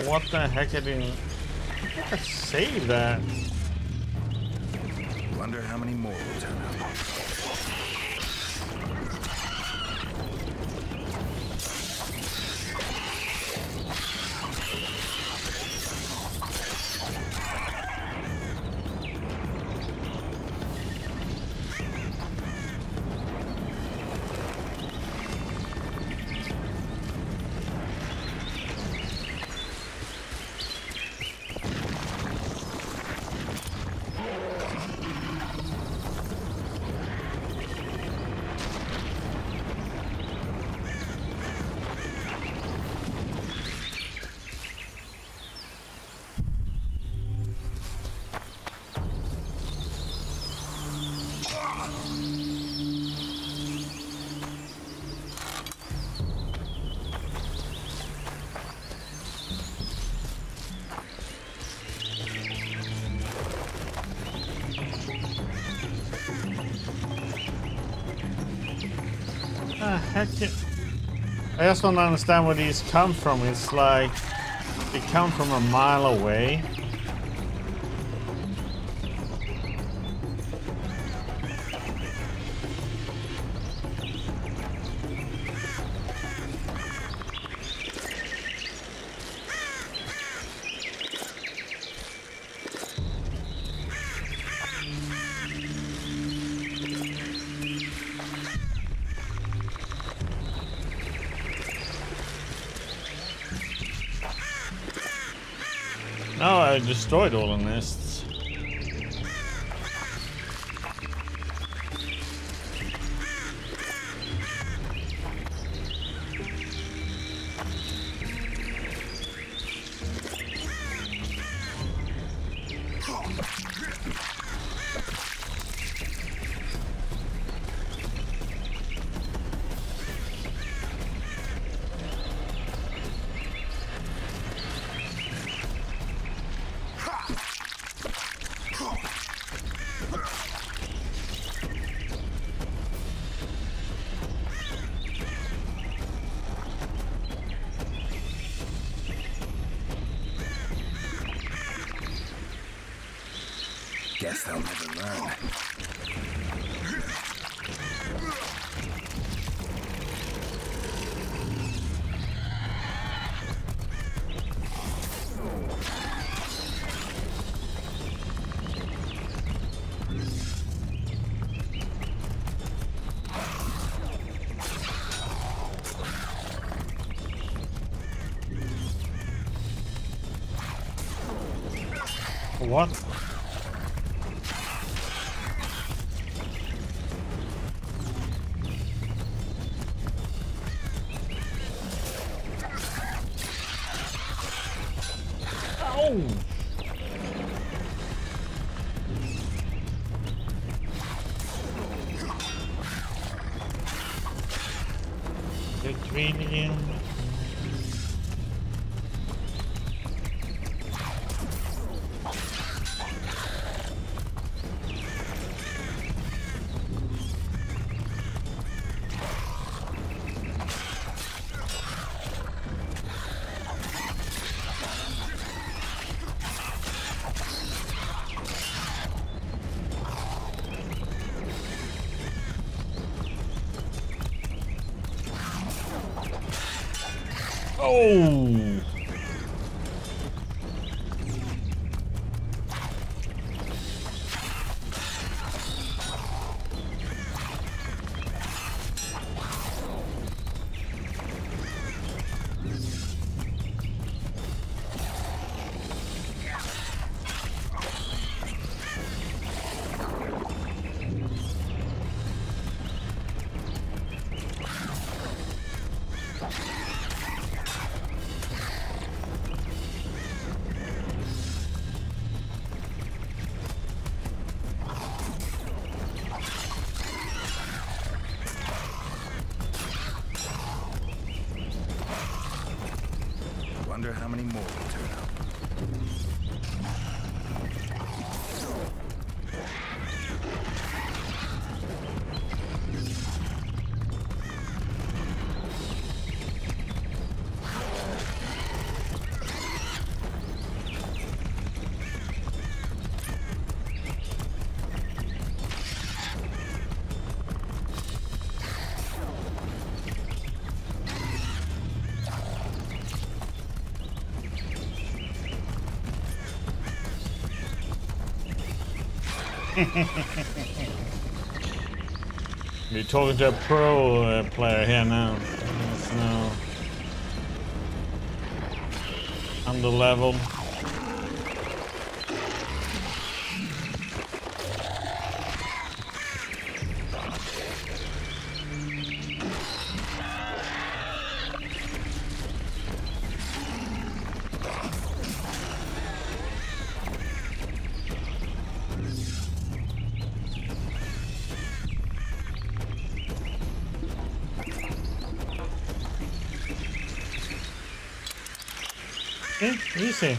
What the heck? I didn't save that. Wonder how many more will turn up. Heck yeah. I just don't understand where these come from. It's like they come from a mile away. No, I destroyed all the nests. Guess they'll never learn. What? Oh! The green. Oh! Wonder how many more will turn up. We're talking to a pro player here now. No. Under level. Easy.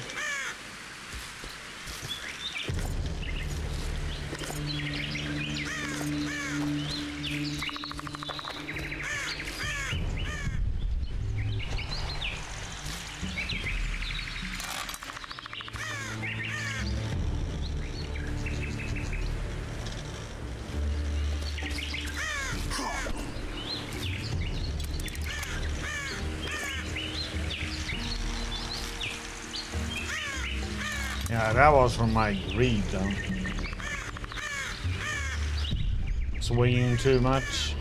Yeah, that was from my greed, though. Swinging too much.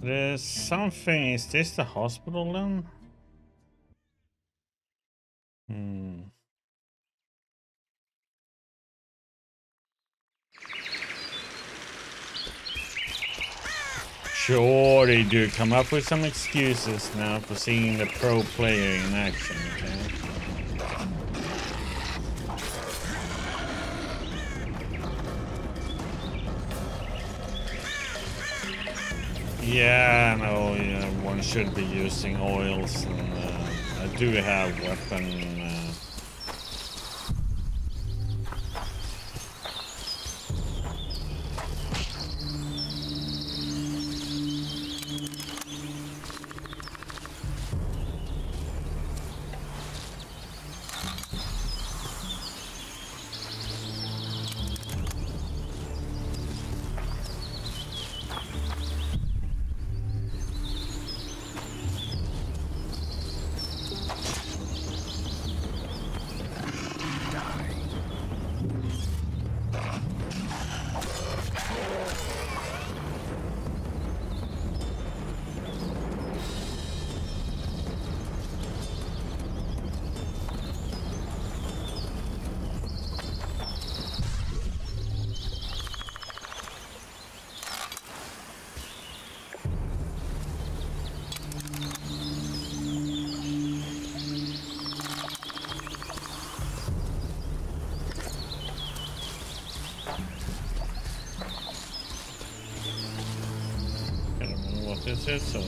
There's something. Is this the hospital then? Sure, they do come up with some excuses now for seeing the pro player in action, okay? Yeah, no, yeah, one should be using oils, and I do have weapon. This is so.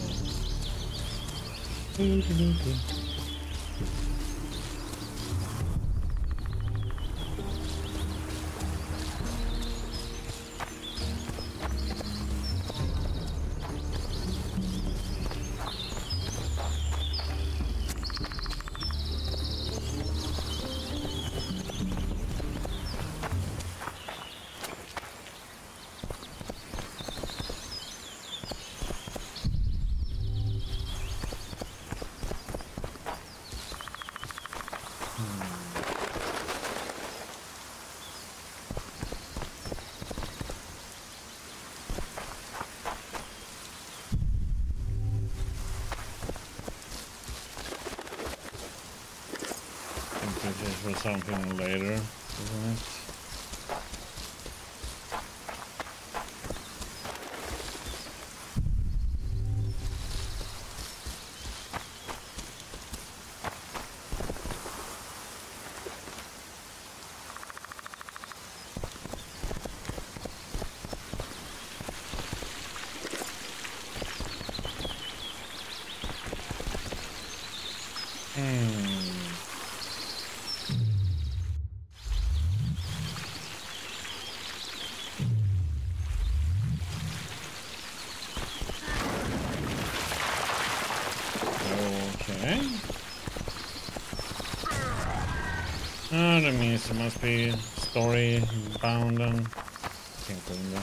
For something later, isn't it? That means it must be story bound and can't go in there.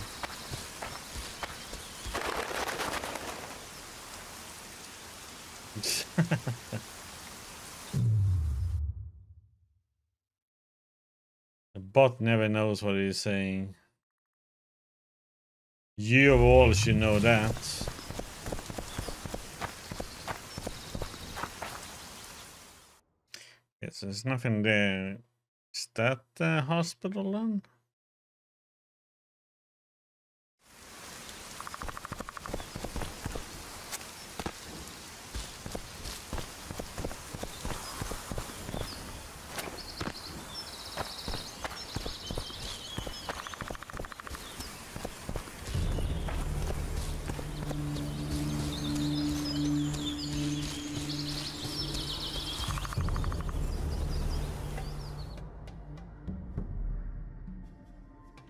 The bot never knows what he's saying. You of all should know that. Yes, there's nothing there. Is that the hospital then?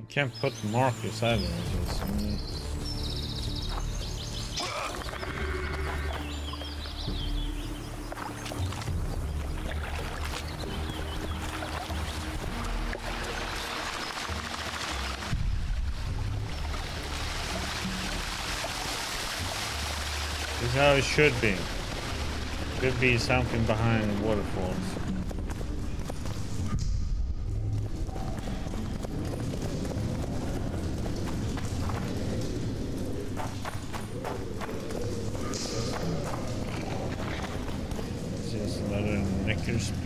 Can't put Marcus either, I guess. This is how it should be. Could be something behind the waterfalls.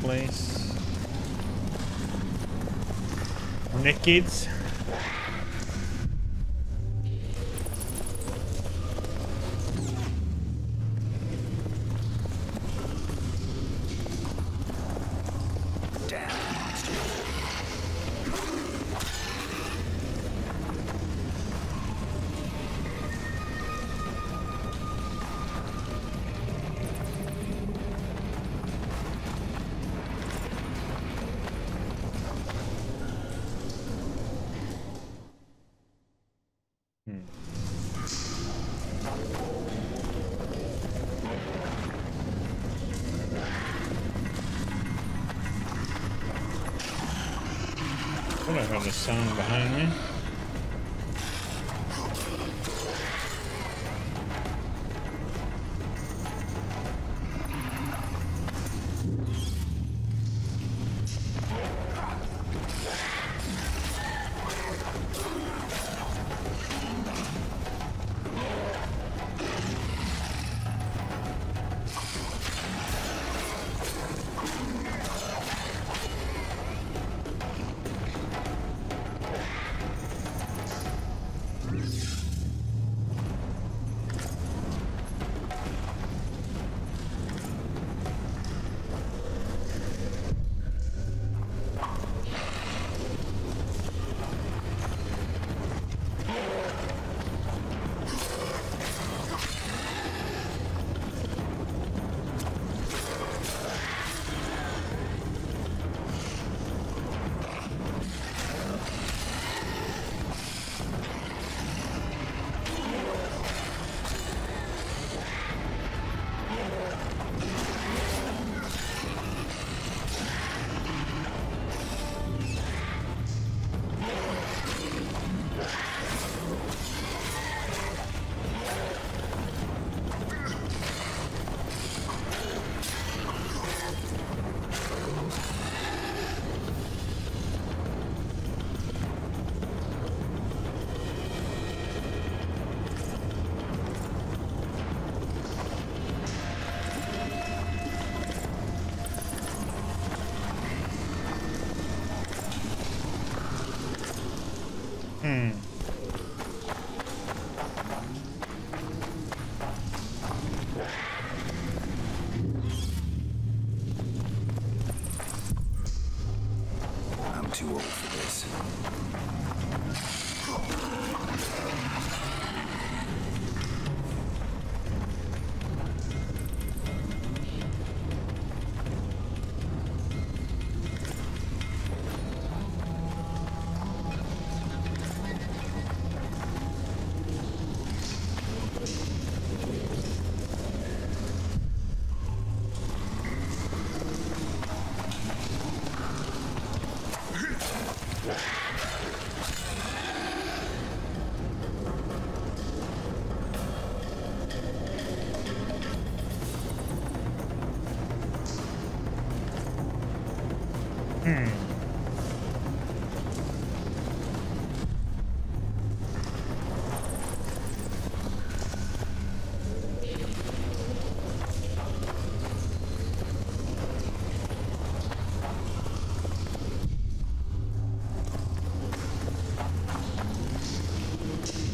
Place. Nickeds. I heard a sound behind me.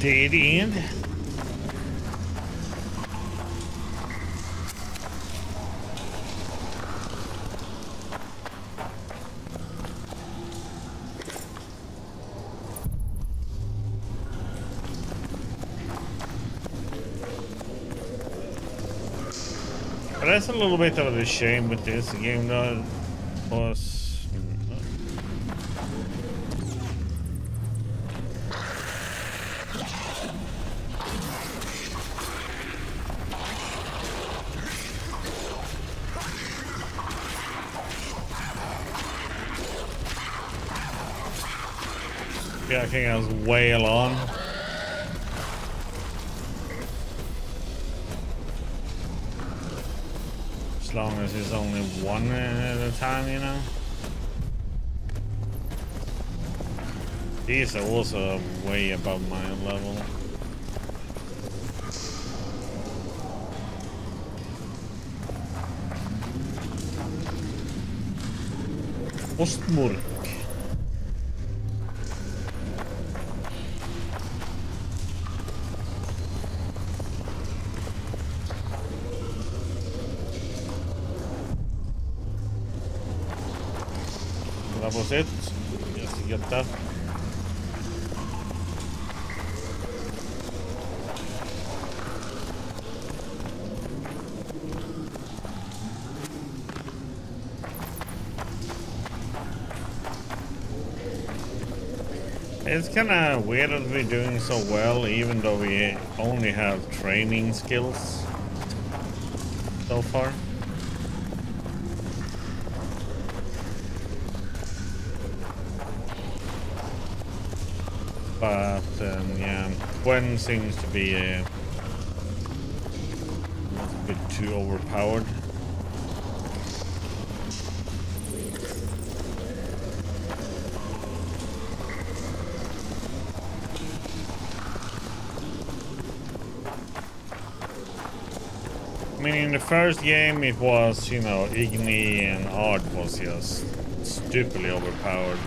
dead end. But that's a little bit of a shame with this game, though. Was yeah, I think I was way along. As long as it's only one at a time, you know. These are also way above my level. Ostmurk. That was it. Just to get that. It's kind of weird that we're doing so well, even though we only have training skills so far. But yeah, Gwen seems to be a bit too overpowered. I mean, in the first game it was, you know, Igni and Ard was just stupidly overpowered.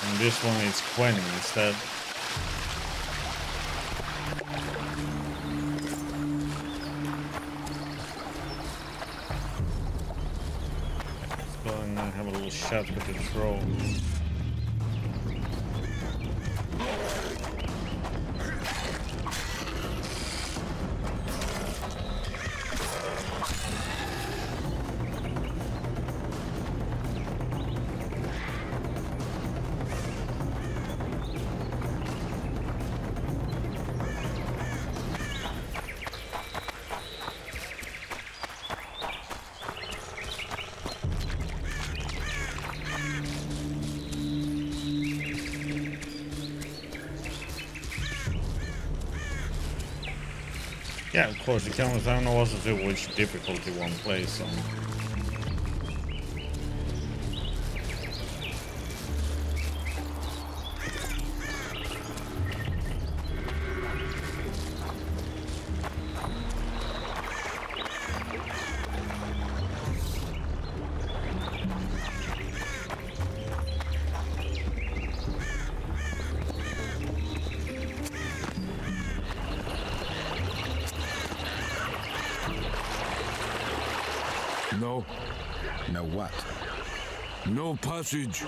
And this one is Gwen instead. Let's go and have a little shot with the troll. Yeah, of course, it comes down also to which difficulty one plays on. No. No what? No passage.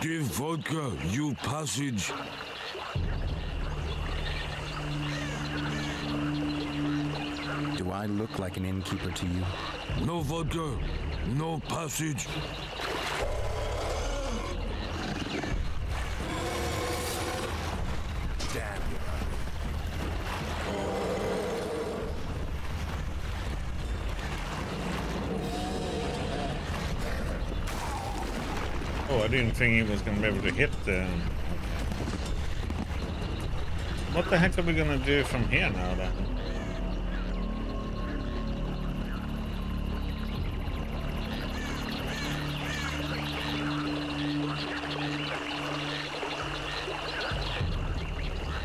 Give vodka, you passage. Do I look like an innkeeper to you? No vodka, no passage. Damn you. Oh, I didn't think he was going to be able to hit the... What the heck are we going to do from here now then?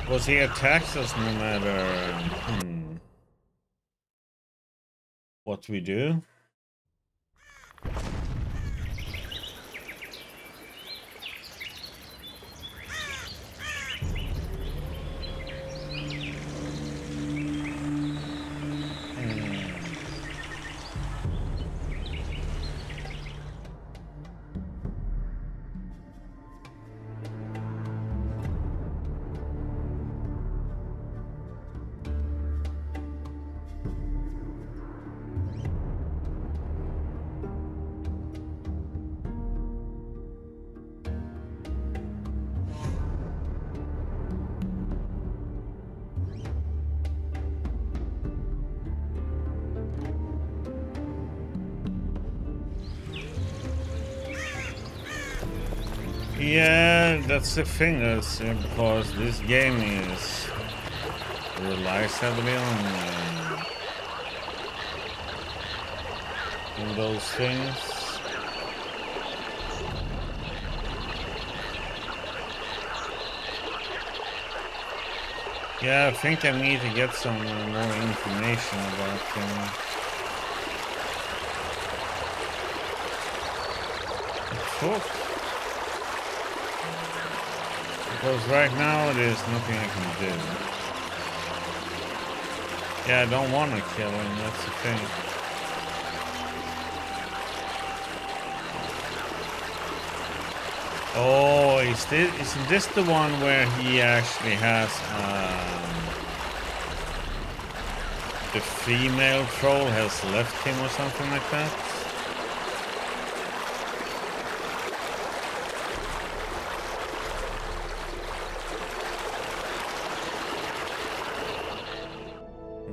Was he attacks us no matter what we do? Yeah, that's the thing. That's because this game is relies heavily on those things. Yeah, I think I need to get some more information about talk. Because right now there's nothing I can do. Yeah, I don't want to kill him, that's the thing. Oh, isn't this the one where he actually has the female troll has left him or something like that?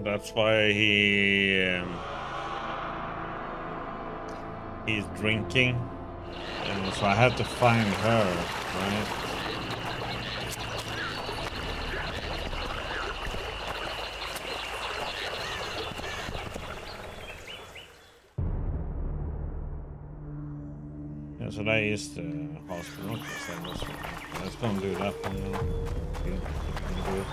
That's why he's drinking, and so I had to find her, right? Yeah, so that is the hospital. Okay, so let's go and do that one now. Okay, do it.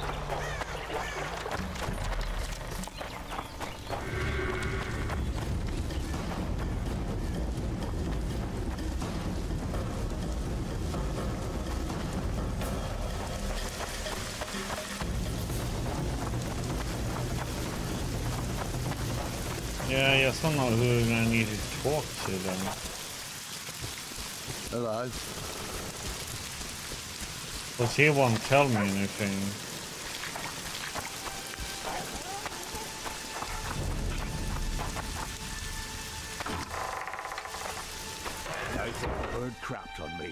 Yeah, I just don't know who I need to talk to then. Hello. Because he won't tell me anything. I think the bird crapped on me.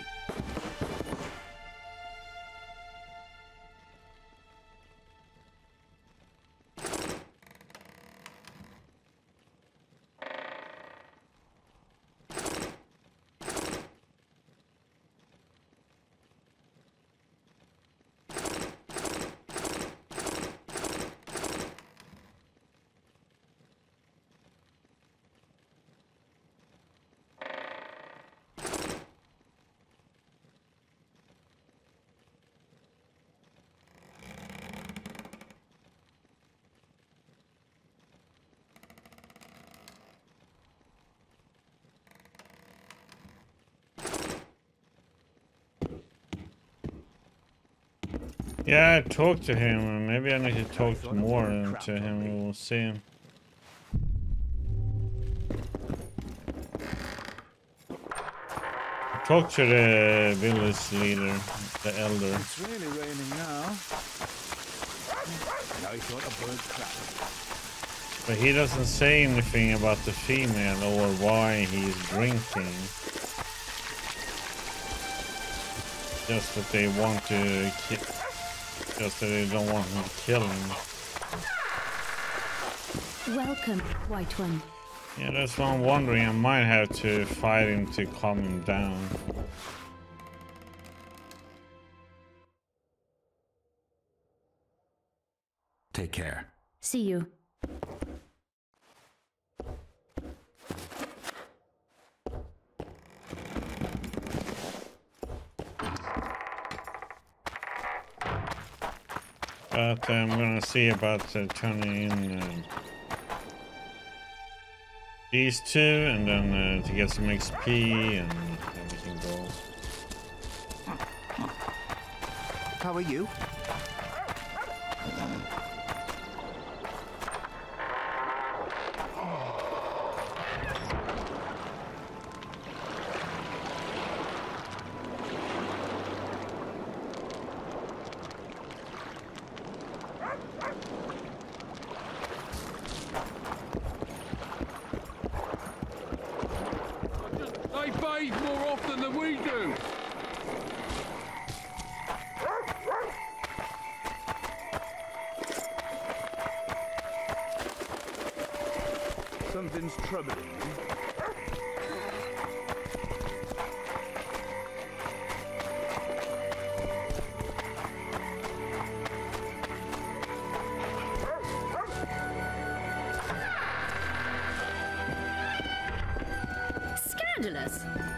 Yeah, I talked to him, and maybe I need to talk more to him. We'll see. Talk to the village leader, the elder. It's really raining now. I thought a bird crapped. But he doesn't say anything about the female or why he's drinking. Just that they want to kill. Just that they don't want him to kill him. Welcome, White One. Yeah, that's what I'm wondering. I might have to fight him to calm him down. Take care. See you. But I'm gonna see about turning in these two, and then to get some XP and everything goes. How are you? They bathe more often than we do. Something's troubling you. Thanks.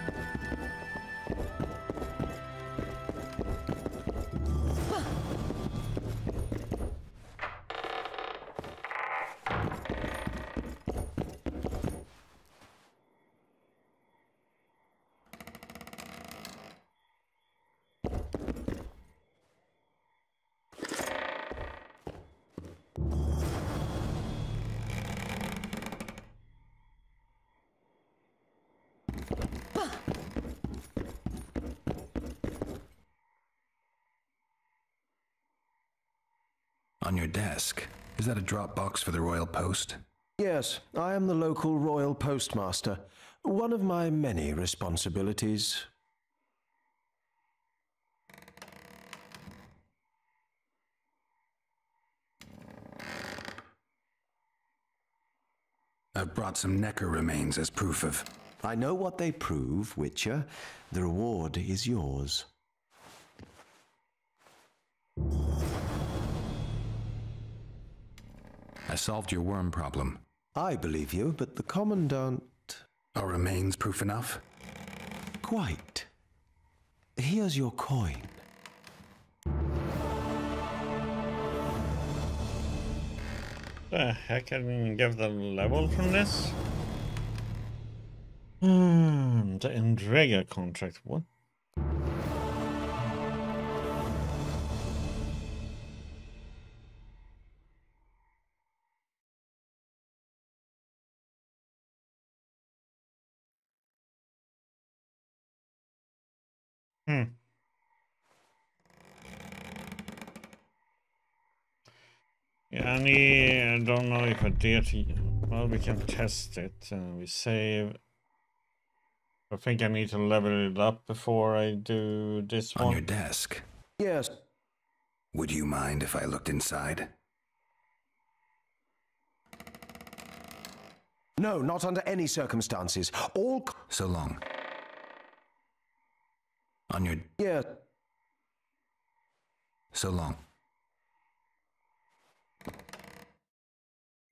On your desk, is that a drop box for the Royal Post? Yes, I am the local royal postmaster. One of my many responsibilities. I've brought some Necker remains as proof of... I know what they prove, Witcher. The reward is yours. I solved your worm problem. I believe you, but the Commandant... Are remains proof enough? Quite. Here's your coin. The heck, I didn't get the level from this? The Endrega contract, what? Yeah, I don't know if I dare to. Well, we can test it. We save. I think I need to level it up before I do this one. On your desk. Yes. Would you mind if I looked inside? No, not under any circumstances. All... So long. On your... Yes. So long.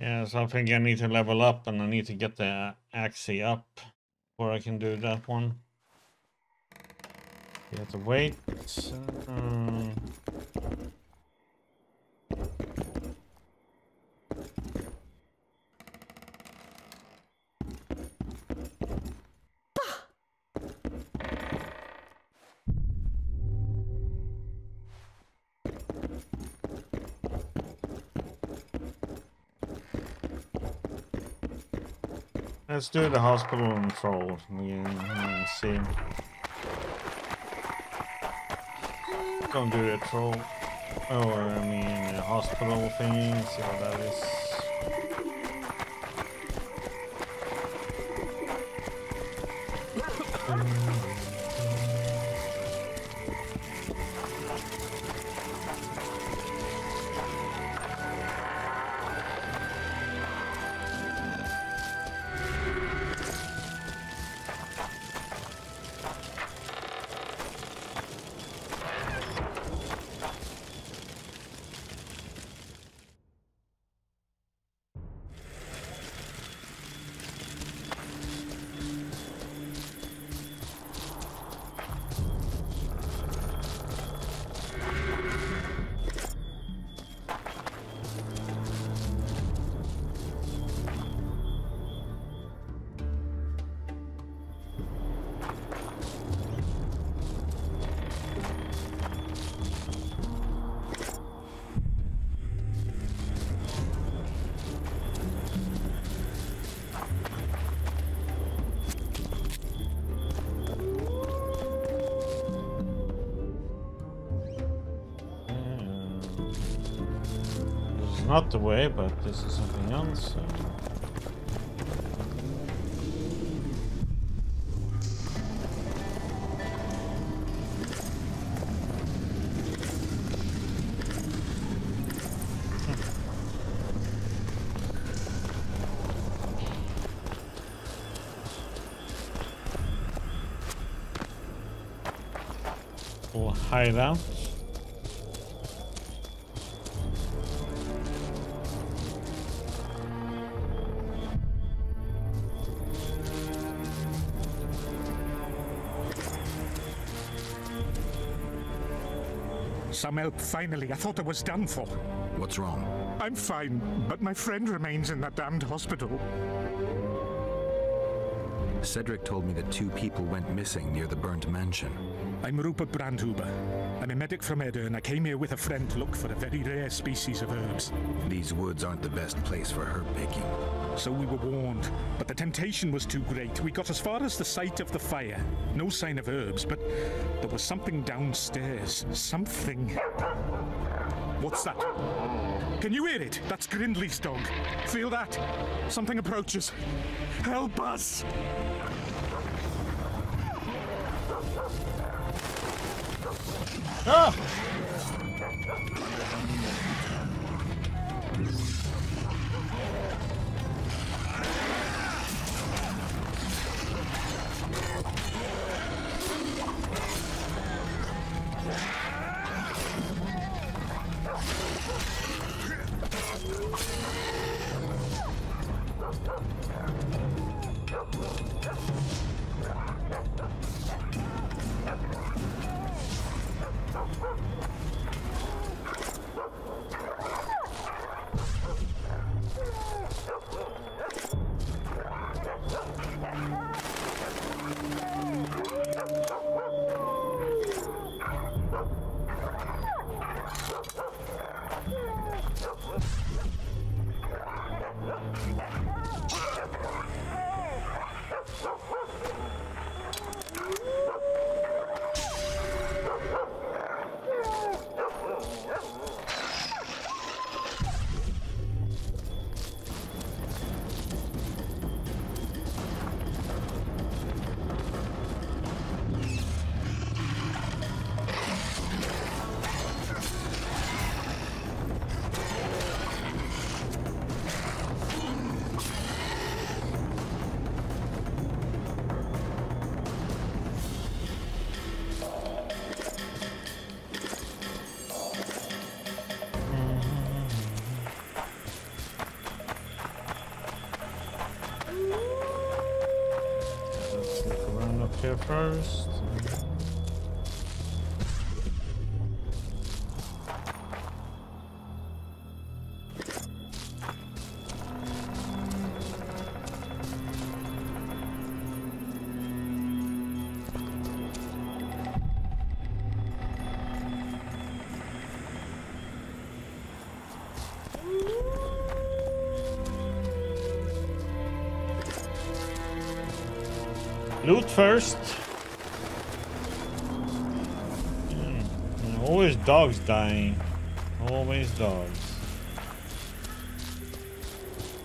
Yeah, so I think I need to level up and I need to get the Axie up before I can do that one. You have to wait. Let's do the hospital and troll again and see. Don't do the troll. Or, I mean, the hospital thingy, see how that is. Not the way, but this is something else. So. We'll hide out. Some help, finally. I thought I was done for. What's wrong? I'm fine, but my friend remains in that damned hospital. Cedric told me that 2 people went missing near the burnt mansion. I'm Rupert Brandhuber. I'm a medic from Edda, and I came here with a friend to look for a very rare species of herbs. These woods aren't the best place for herb picking. So we were warned, but the temptation was too great. We got as far as the site of the fire. No sign of herbs, but there was something downstairs. Something. What's that? Can you hear it? That's Grindley's dog. Feel that? Something approaches. Help us! Ah! Here first. Loot first. Always dogs dying. Always dogs.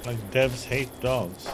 Like devs hate dogs.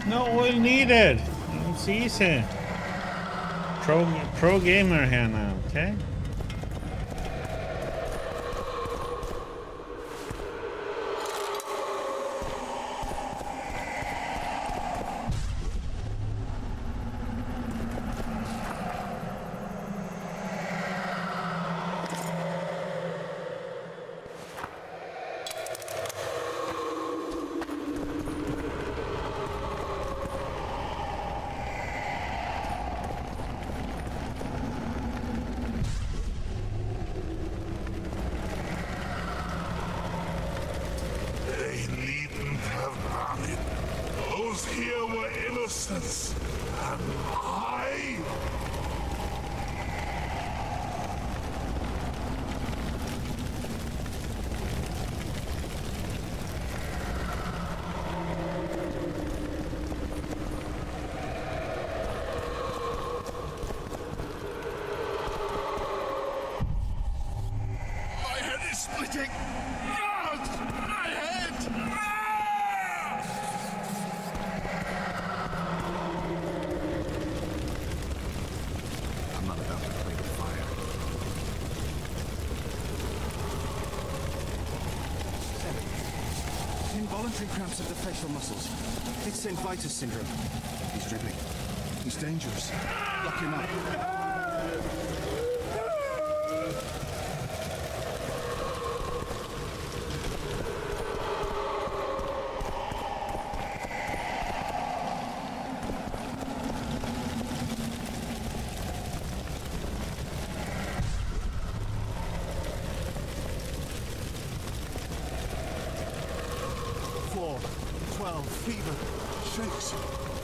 No oil needed. It's easy. Pro gamer here now, okay? They needn't have done it. Those here were innocents. And I... My head is splitting. My head! I'm not about to play with fire. Involuntary cramps of the facial muscles. It's St. Vitus syndrome. He's dribbling. He's dangerous. Lock him up. Fever. Shakes.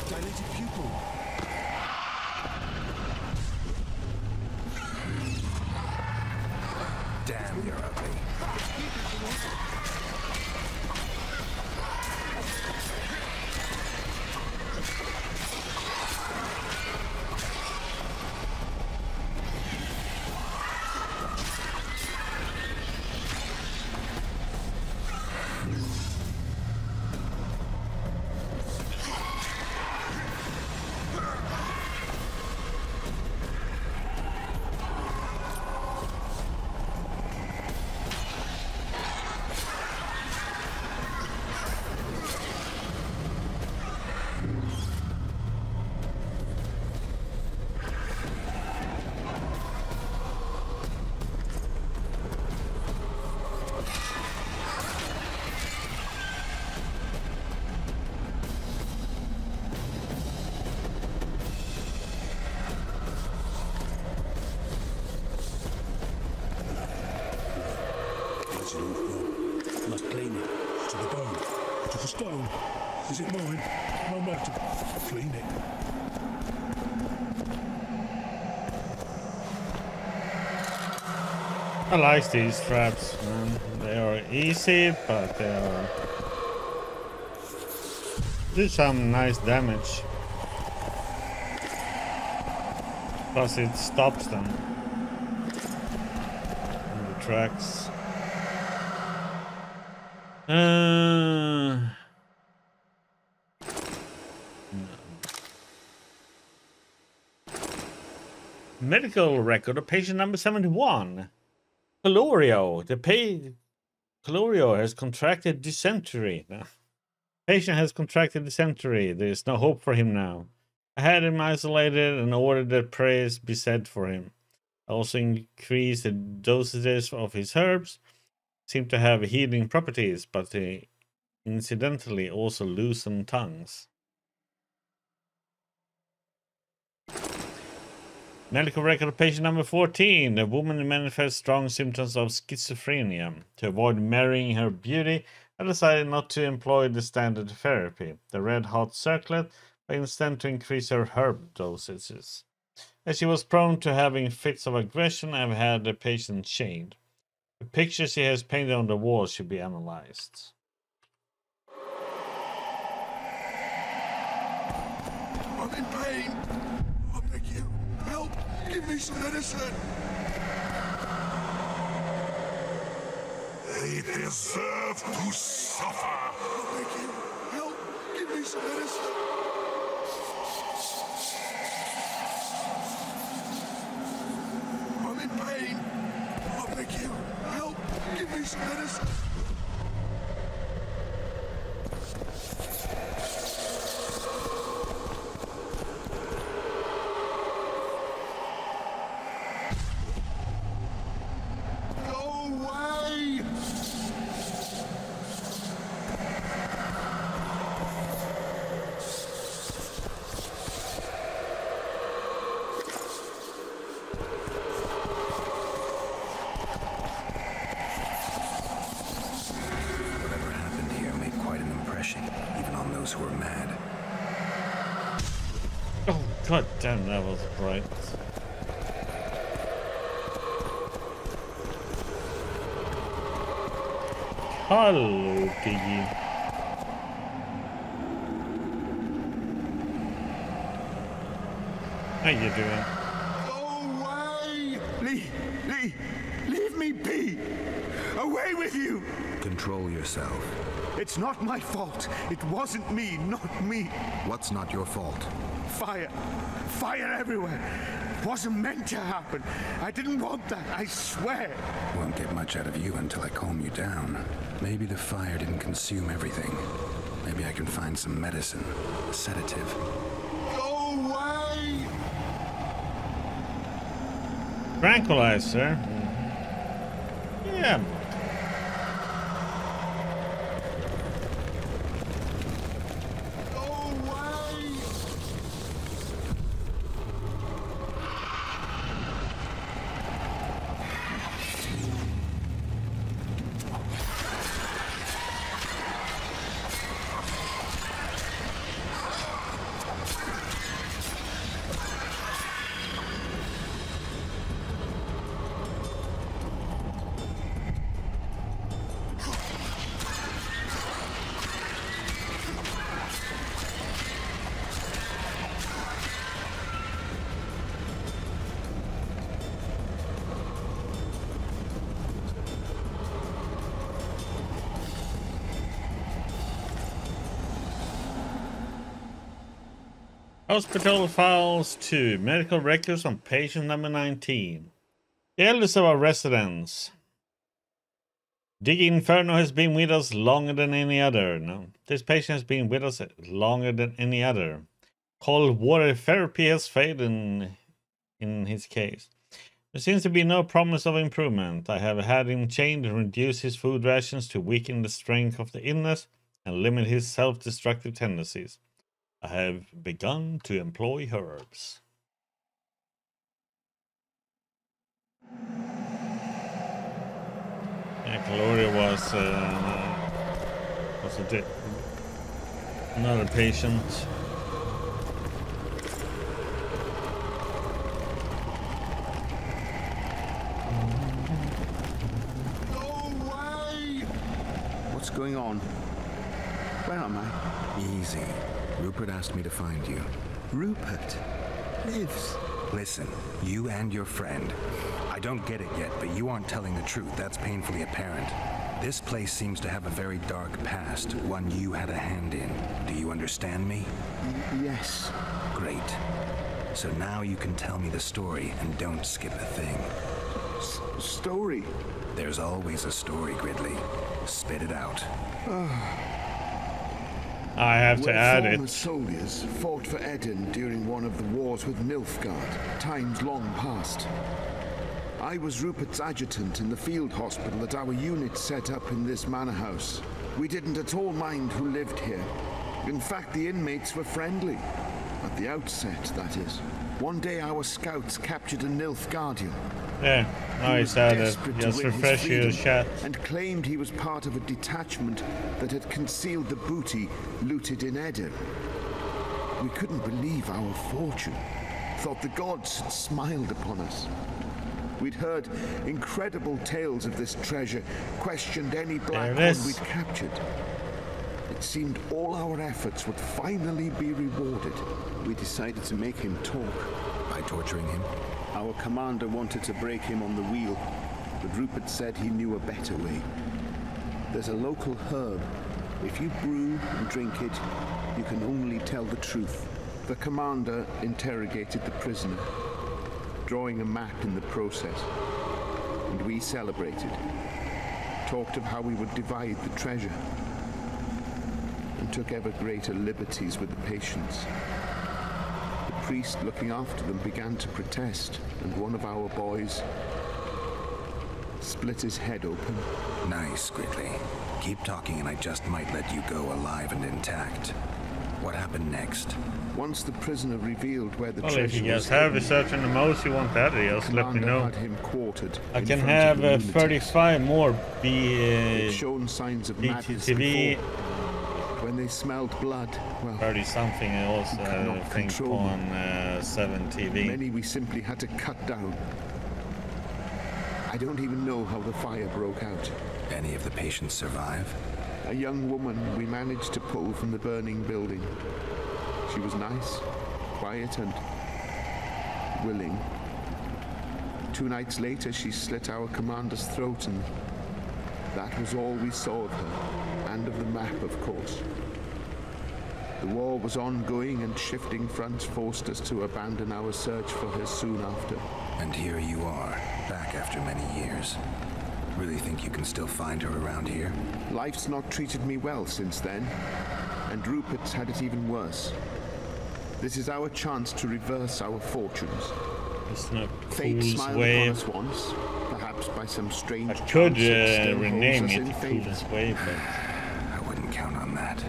Dilated pupil. Damn, you're ugly. Must clean it. To the bone. To the stone. Is it mine? No matter. Clean it. I like these traps, man. They are easy, but they are... do some nice damage. Plus it stops them. In the tracks. Medical record of patient number 71. Colorio. Colorio has contracted dysentery. Patient has contracted dysentery. There is no hope for him now. I had him isolated and ordered that prayers be said for him. I also increased the dosages of his herbs. Seem to have healing properties, but they incidentally also loosen tongues. Medical record of patient number 14. A woman manifests strong symptoms of schizophrenia. To avoid marrying her beauty, I decided not to employ the standard therapy, the red hot circlet, but instead to increase her herb dosages. As she was prone to having fits of aggression, I have had the patient chained. The pictures she has painted on the wall should be analyzed. I'm in pain. I beg you, help. Give me some medicine. They deserve to suffer. I beg you, help. Give me some medicine. those who are mad. Oh, god damn, that was bright. Hello, Piggy. How you doing? Go away! Leave me be! Away with you! Control yourself. It's not my fault. It wasn't me, not me. What's not your fault? Fire. Fire everywhere. It wasn't meant to happen. I didn't want that, I swear. Won't get much out of you until I calm you down. Maybe the fire didn't consume everything. Maybe I can find some medicine, a sedative. Go away! Tranquilizer. Yeah. Go away! Hospital files 2. Medical records on patient number 19. The eldest of our residents. Diggy Inferno has been with us longer than any other. No, this patient has been with us longer than any other. Cold water therapy has failed in his case. There seems to be no promise of improvement. I have had him chained and reduce his food rations to weaken the strength of the illness and limit his self-destructive tendencies. I have begun to employ herbs. Yeah, Gloria was another patient. What's going on? Where am I? Easy. Rupert asked me to find you. Rupert lives. Listen, you and your friend. I don't get it yet, but you aren't telling the truth. That's painfully apparent. This place seems to have a very dark past, one you had a hand in. Do you understand me? Yes. Great. So now you can tell me the story and don't skip a thing. Story? There's always a story, Gridley. Spit it out. I have to add former it. soldiers fought for Eden during one of the wars with Nilfgaard, times long past. I was Rupert's adjutant in the field hospital that our unit set up in this manor house. We didn't at all mind who lived here. In fact, the inmates were friendly. At the outset, that is. One day our scouts captured a Nilfgaardian. Yeah, nice added. Just refresh your chat. And claimed he was part of a detachment that had concealed the booty looted in Eden. We couldn't believe our fortune. Thought the gods had smiled upon us. We'd heard incredible tales of this treasure, questioned any black one we'd captured. It seemed all our efforts would finally be rewarded. We decided to make him talk. By torturing him? Our commander wanted to break him on the wheel, but Rupert said he knew a better way. There's a local herb. If you brew and drink it, you can only tell the truth. The commander interrogated the prisoner, drawing a map in the process, and we celebrated. Talked of how we would divide the treasure, and took ever greater liberties with the patients. The priest looking after them began to protest, and one of our boys split his head open. Nice, Gridley. Keep talking and I just might let you go alive and intact. What happened next? Once the prisoner revealed where the well, treasure if you was guys have hidden, research on the most you want that, just let me know. had him quartered I in can front have of the lunatics. 35 more They'd shown signs of madness BTTV. before. When they they smelled blood, well, 30 something also, I cannot think, control on 7 TV. many we simply had to cut down. I don't even know how the fire broke out. Any of the patients survive? A young woman we managed to pull from the burning building. She was nice, quiet, and willing. 2 nights later, she slit our commander's throat, and that was all we saw of her, and of the map, of course. The war was ongoing, and shifting fronts forced us to abandon our search for her soon after. And here you are, back after many years. Really think you can still find her around here? Life's not treated me well since then, and Rupert's had it even worse. This is our chance to reverse our fortunes. It's not Fate Fool's smiled Wave. upon us once, perhaps by some strange I could chance it still rename holds us it in favor. Fool's Wave, but I wouldn't count on that.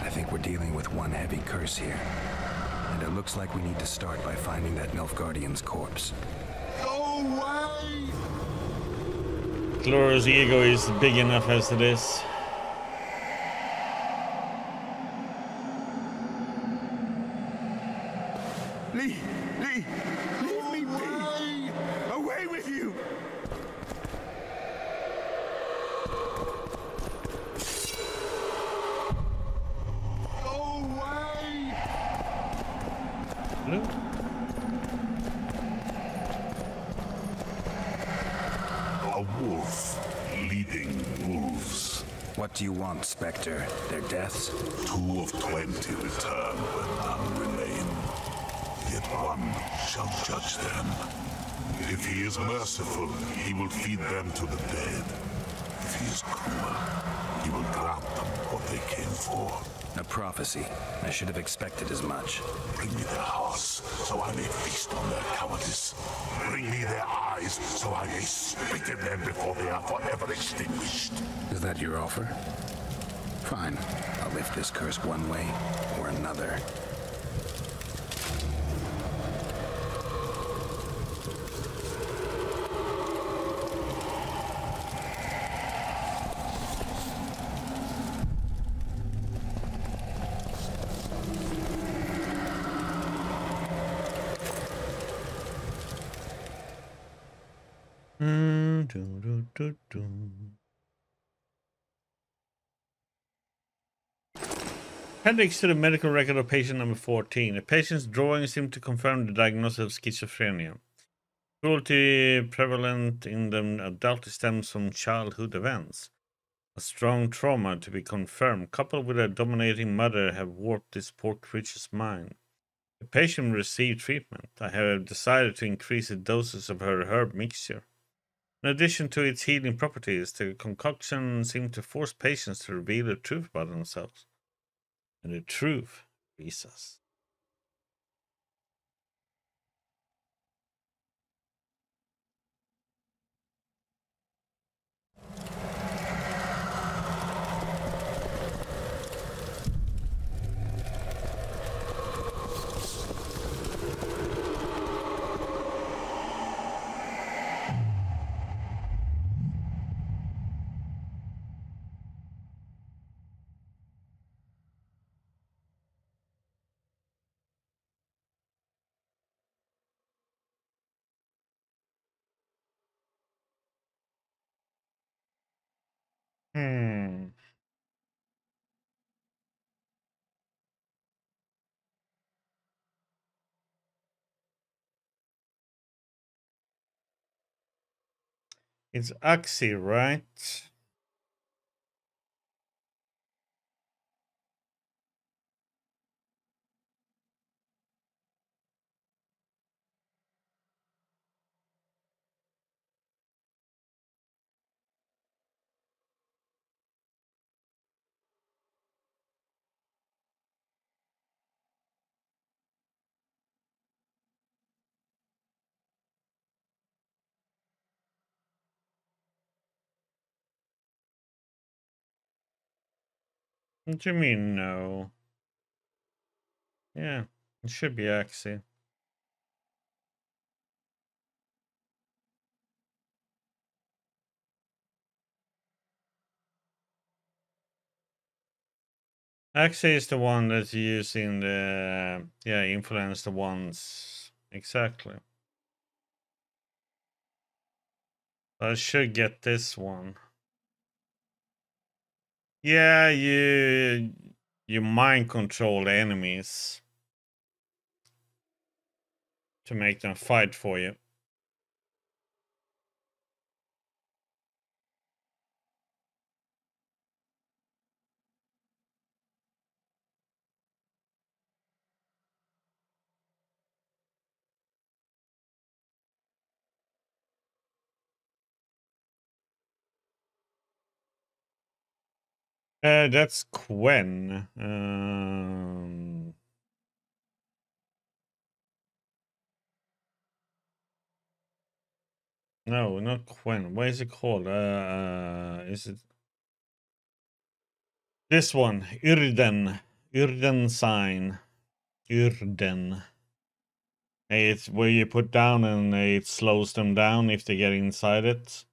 I think we're dealing with one heavy curse here. And it looks like we need to start by finding that Nilfgaardian's corpse. Go away! Gloria's ego is big enough as it is. Lee! Leave me be! Away with you! Go away! Hello? A wolf leading wolves. What do you want, Spectre? Their deaths? 2 of 20 return when none remain. Yet one shall judge them. If he is merciful, he will feed them to the dead. If he is cruel, he will grant them what they came for. A prophecy. I should have expected as much. Bring me their hearts, so I may feast on their cowardice. Bring me their eyes, so I may spit in them before they are forever extinguished. Is that your offer? Fine. I'll lift this curse one way or another. Appendix to the medical record of patient number 14. The patient's drawings seem to confirm the diagnosis of schizophrenia. Cruelty prevalent in the adult stems from childhood events. A strong trauma to be confirmed, coupled with a dominating mother, have warped this poor creature's mind. The patient received treatment. I have decided to increase the doses of her herb mixture. In addition to its healing properties, the concoction seemed to force patients to reveal the truth about themselves. And the truth frees us. It's Axie, right? What do you mean, no? Yeah, it should be Axie. Axie is the one that's using the influence the ones exactly. I should get this one. Yeah, you mind control the enemies to make them fight for you. That's Quen. No, not Quen. What is it called? Is it this one? Yrden. Yrden sign. Yrden. It's where you put down and it slows them down if they get inside it.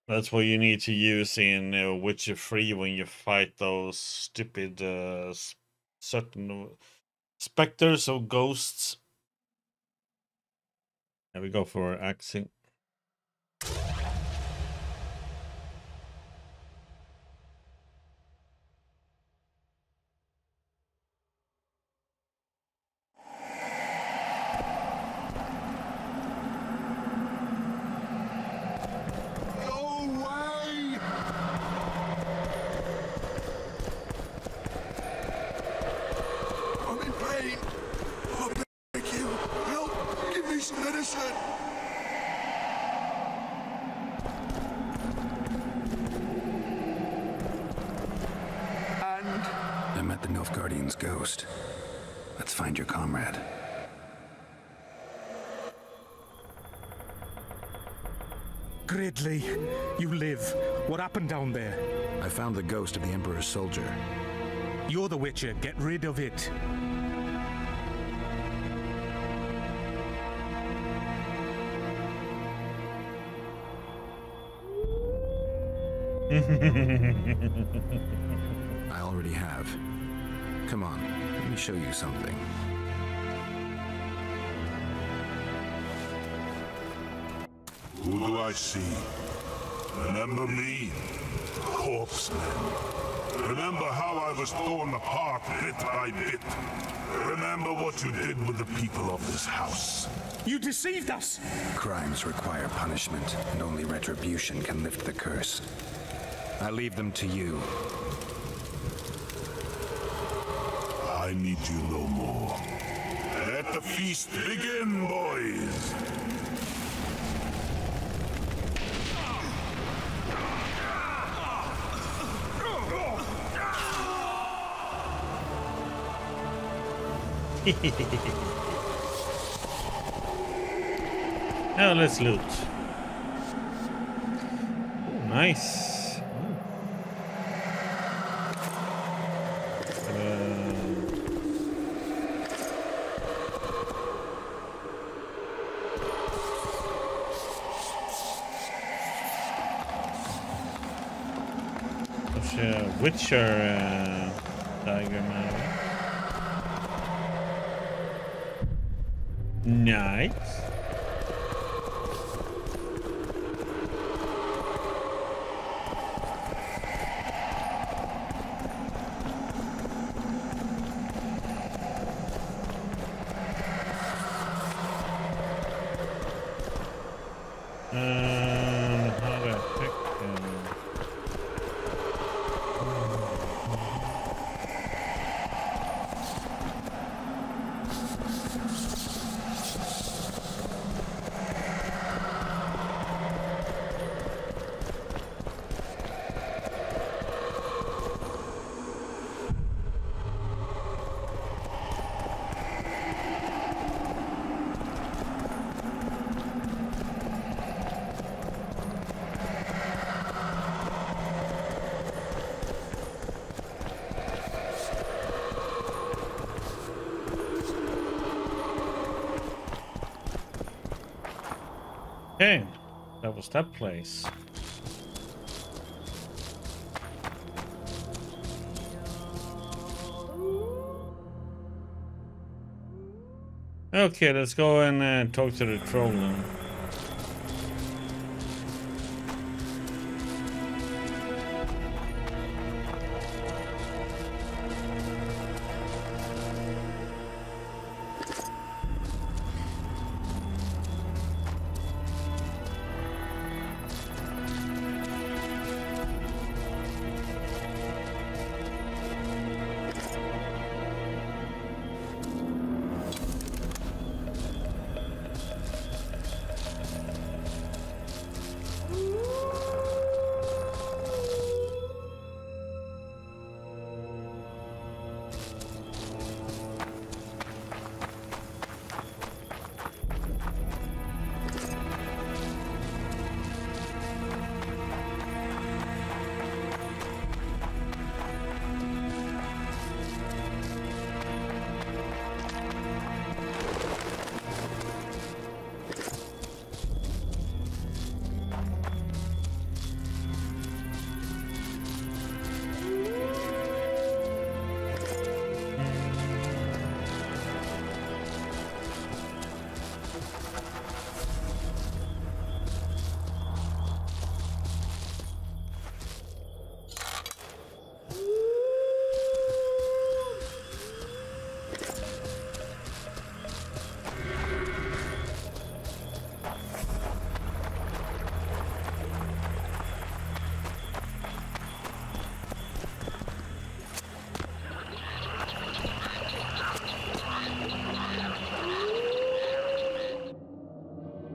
That's what you need to use in Witcher 3 when you fight those stupid certain specters or ghosts. There we go for Axie. I met the Nilfgaardian's ghost. Let's find your comrade. Gridley, you live. What happened down there? I found the ghost of the Emperor's soldier. You're the Witcher. Get rid of it. I already have. Come on, let me show you something. Who do I see? Remember me? Corpsemen. Remember how I was torn apart bit by bit? Remember what you did with the people of this house? You deceived us! Crimes require punishment, and only retribution can lift the curse. I leave them to you. I need you no more. Let the feast begin, boys! Now let's loot. Ooh, nice. Witcher tiger man. Nice. How do I pick Okay, that was that place. Okay, let's go and talk to the troll then.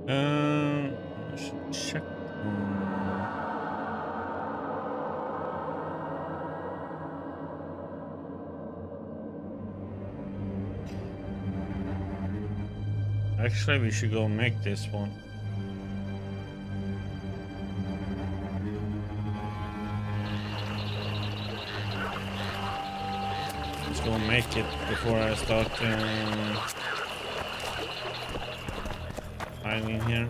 I should check. Actually, we should go make this one. Let's go make it before I start hiding here.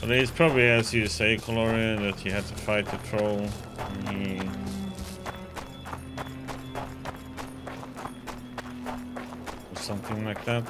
But it's probably, as you say, Colori, that you have to fight the troll. Or something like that.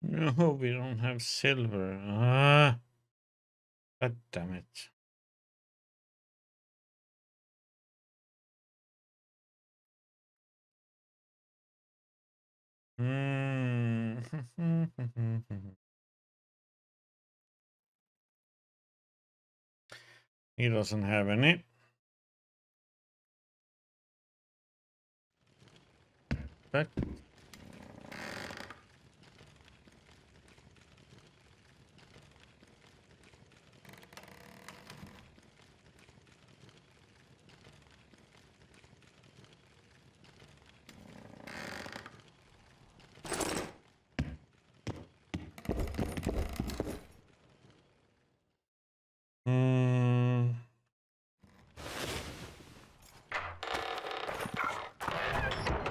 No, we don't have silver. Ah, god damn it. He doesn't have any. But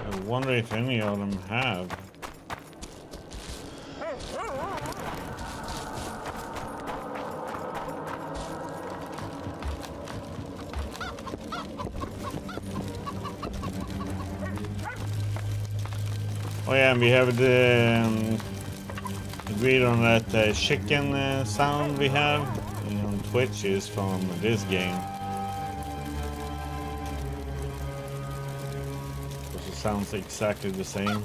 I wonder if any of them have. Oh yeah, and we have the agreed on that chicken sound we have on Twitch is from this game. sounds exactly the same.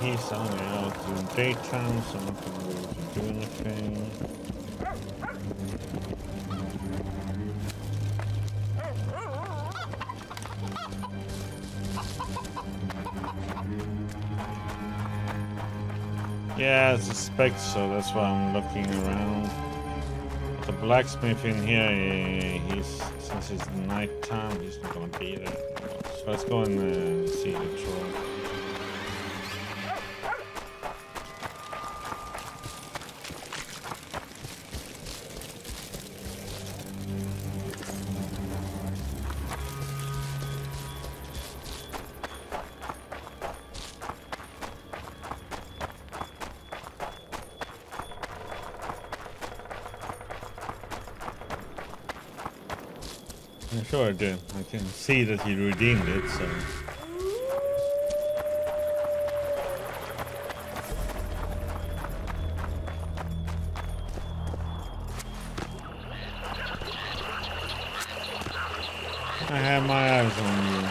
He's only out in daytime, so I'm not going to be able to do anything. Yeah, I suspect so. That's why I'm looking around. The blacksmith in here, since it's night time, he's not going to be there. So let's go and see the troll. Sure I do. I can see that he redeemed it, so... I have my eyes on you.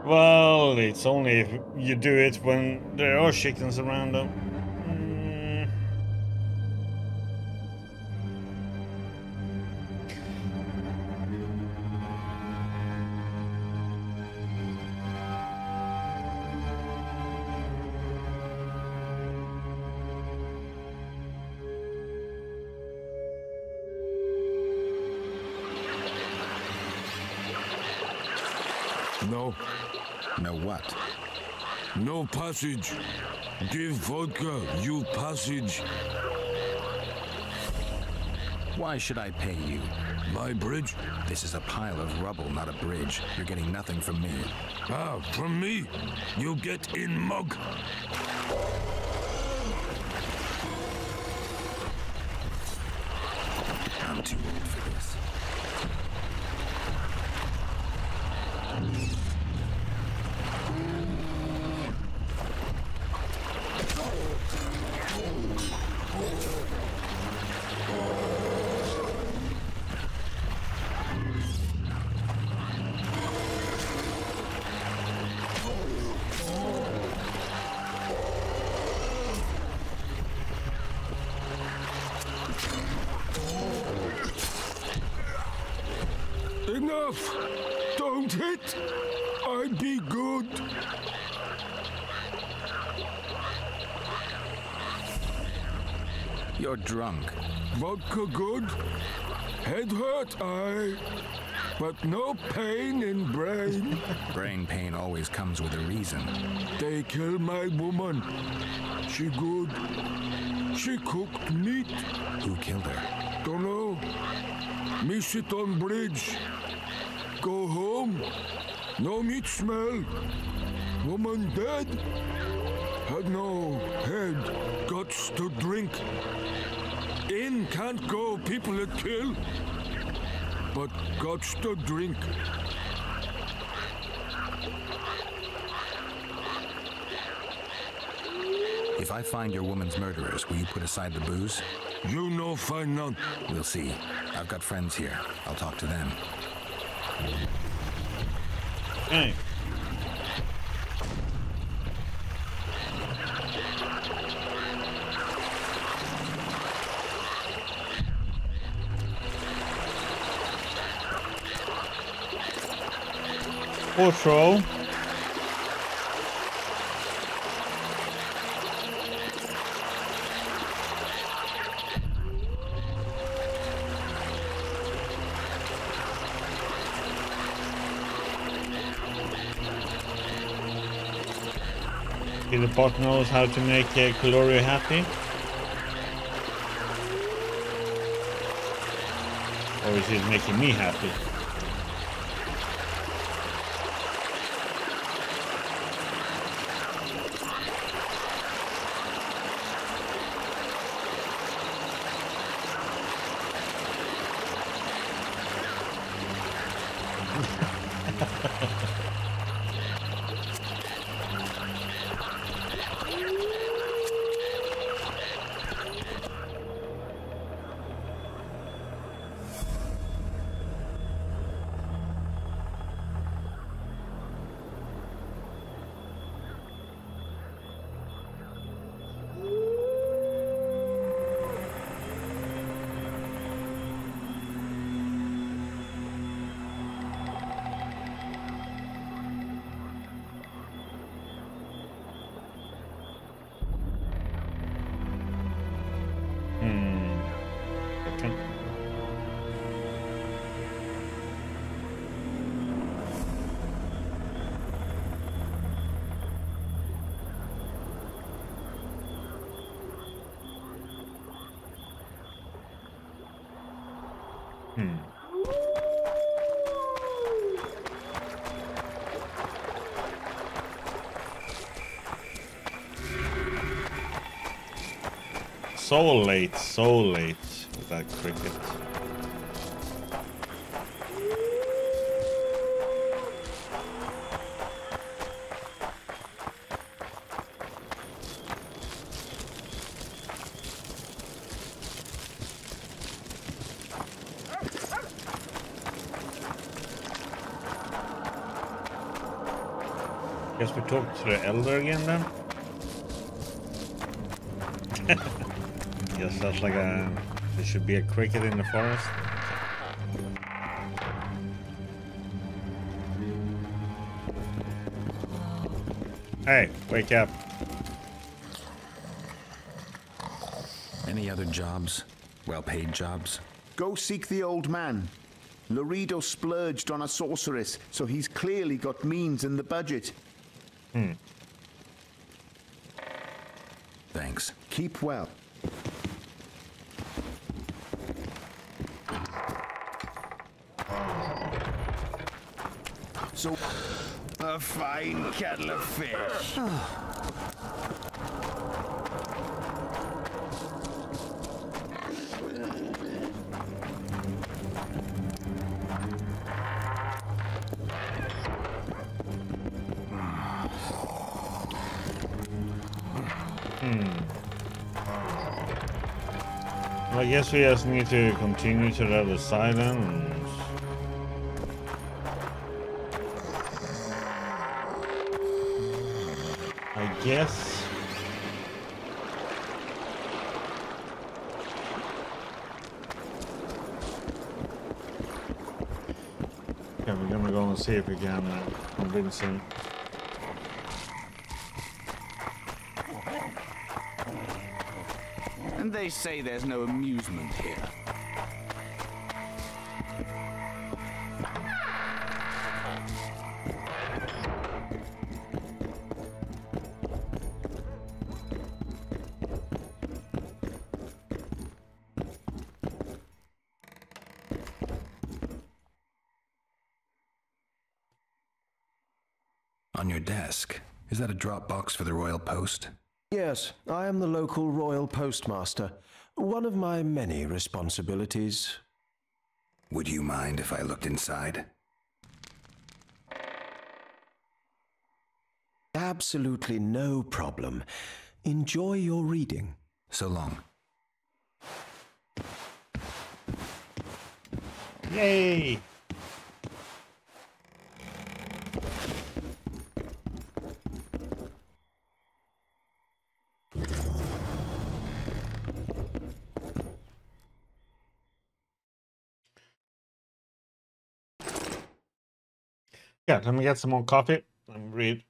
Well, it's only if you do it when there are chickens around them. No. No what? No passage. Give vodka, you passage. Why should I pay you? My bridge? This is a pile of rubble, not a bridge. You're getting nothing from me. Ah, from me? You get in mug. I'm too old for this. Enough! Don't hit! I be good! You're drunk. Vodka good? Head hurt, aye. But no pain in brain. Brain pain always comes with a reason. They kill my woman. She good. She cooked meat. Who killed her? Dunno. Me sit on bridge. Go home. No meat smell. Woman dead. Had no head. Guts to drink. In can't go people that kill. But guts to drink. If I find your woman's murderers, will you put aside the booze? You no find none. We'll see. I've got friends here. I'll talk to them. Hey. Poor troll. The bot knows how to make Caloria happy. Or is it making me happy? So late with that cricket. Guess we talk to the elder again then. Yes, that's like a... There should be a cricket in the forest. Hey, wake up. Any other jobs? Well-paid jobs? Go seek the old man. Laredo splurged on a sorceress, so he's clearly got means in the budget. Thanks. Keep well. So, a fine kettle of fish. Well, I guess we just need to continue to the other side then. I guess. Yeah, we're gonna go and see if we can convince him. And they say there's no amusement here. On your desk, is that a drop box for the Royal Post? Yes, I am the local royal postmaster. One of my many responsibilities. Would you mind if I looked inside? Absolutely no problem. Enjoy your reading. So long. Yay! Yeah, let me get some more coffee and read.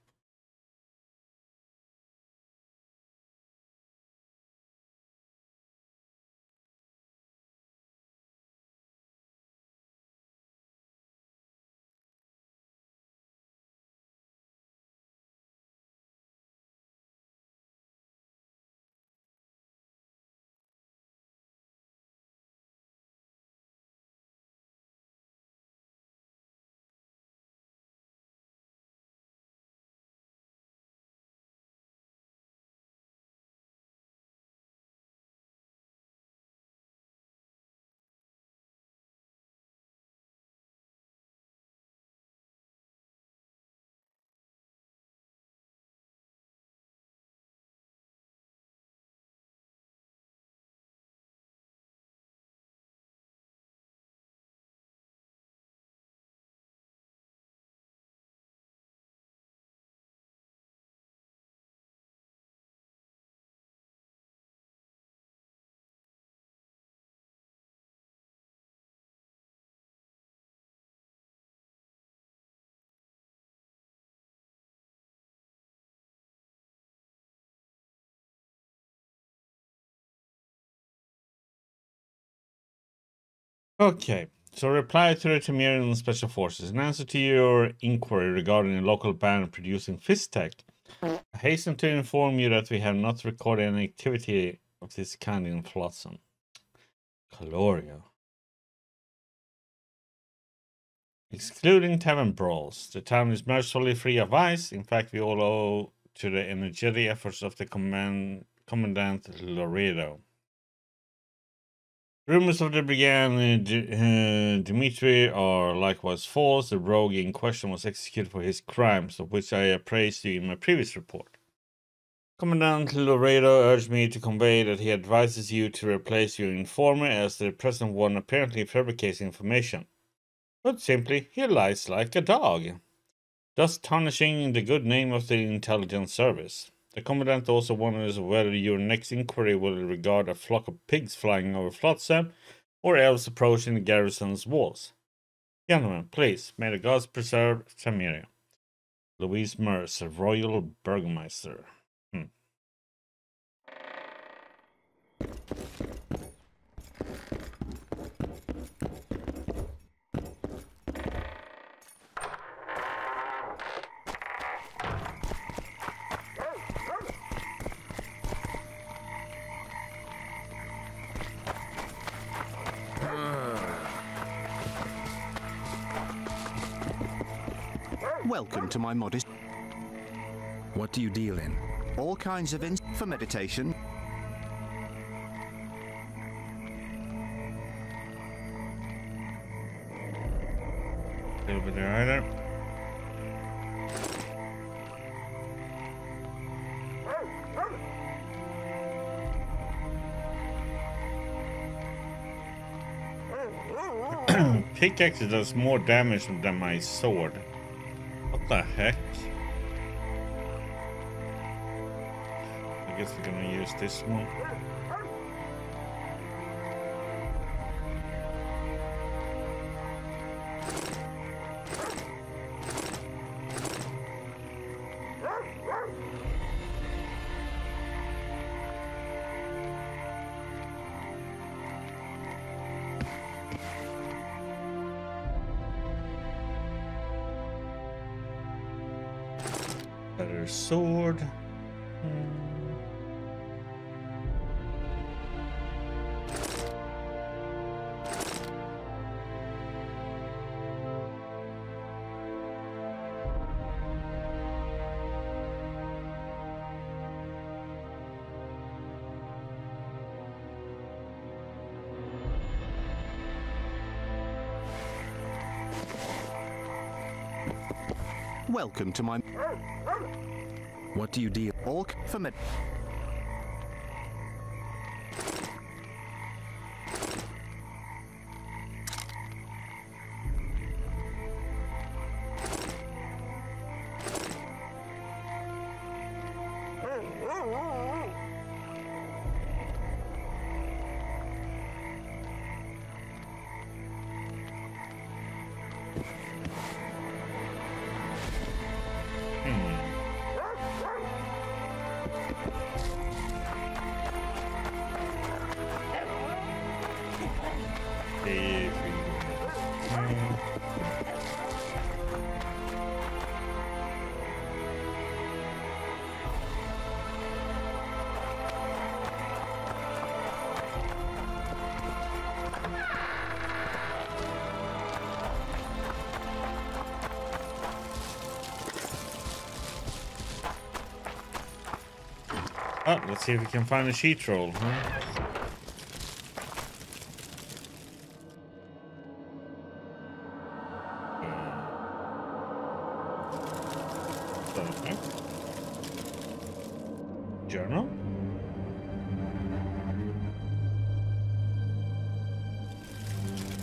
Okay, so reply to the Temerian Special Forces. In answer to your inquiry regarding a local band producing fist tech, I hasten to inform you that we have not recorded any activity of this kind in Flotsam. Caloria. Excluding tavern brawls, the town is mercifully free of vice. In fact, we all owe to the energetic efforts of the Commandant Loredo. Rumors of the brigand Dimitri are likewise false. The rogue in question was executed for his crimes, of which I appraised you in my previous report. Commandant Loredo urged me to convey that he advises you to replace your informer, as the present one apparently fabricates information. But simply, he lies like a dog, thus tarnishing the good name of the intelligence service. The Commandant also wonders whether your next inquiry will regard a flock of pigs flying over Flotsam, or elves approaching the garrison's walls. Gentlemen, please, may the gods preserve Temeria. Louise Mercer, Royal Burgomaster. Welcome to my modest... What do you deal in? All kinds of for meditation. Over there either. Pickaxe does more damage than my sword. What the heck? I guess we're gonna use this one. Better sword. Welcome to my... What do you deal? All for me. Oh, let's see if we can find a sheet troll, huh? Journal?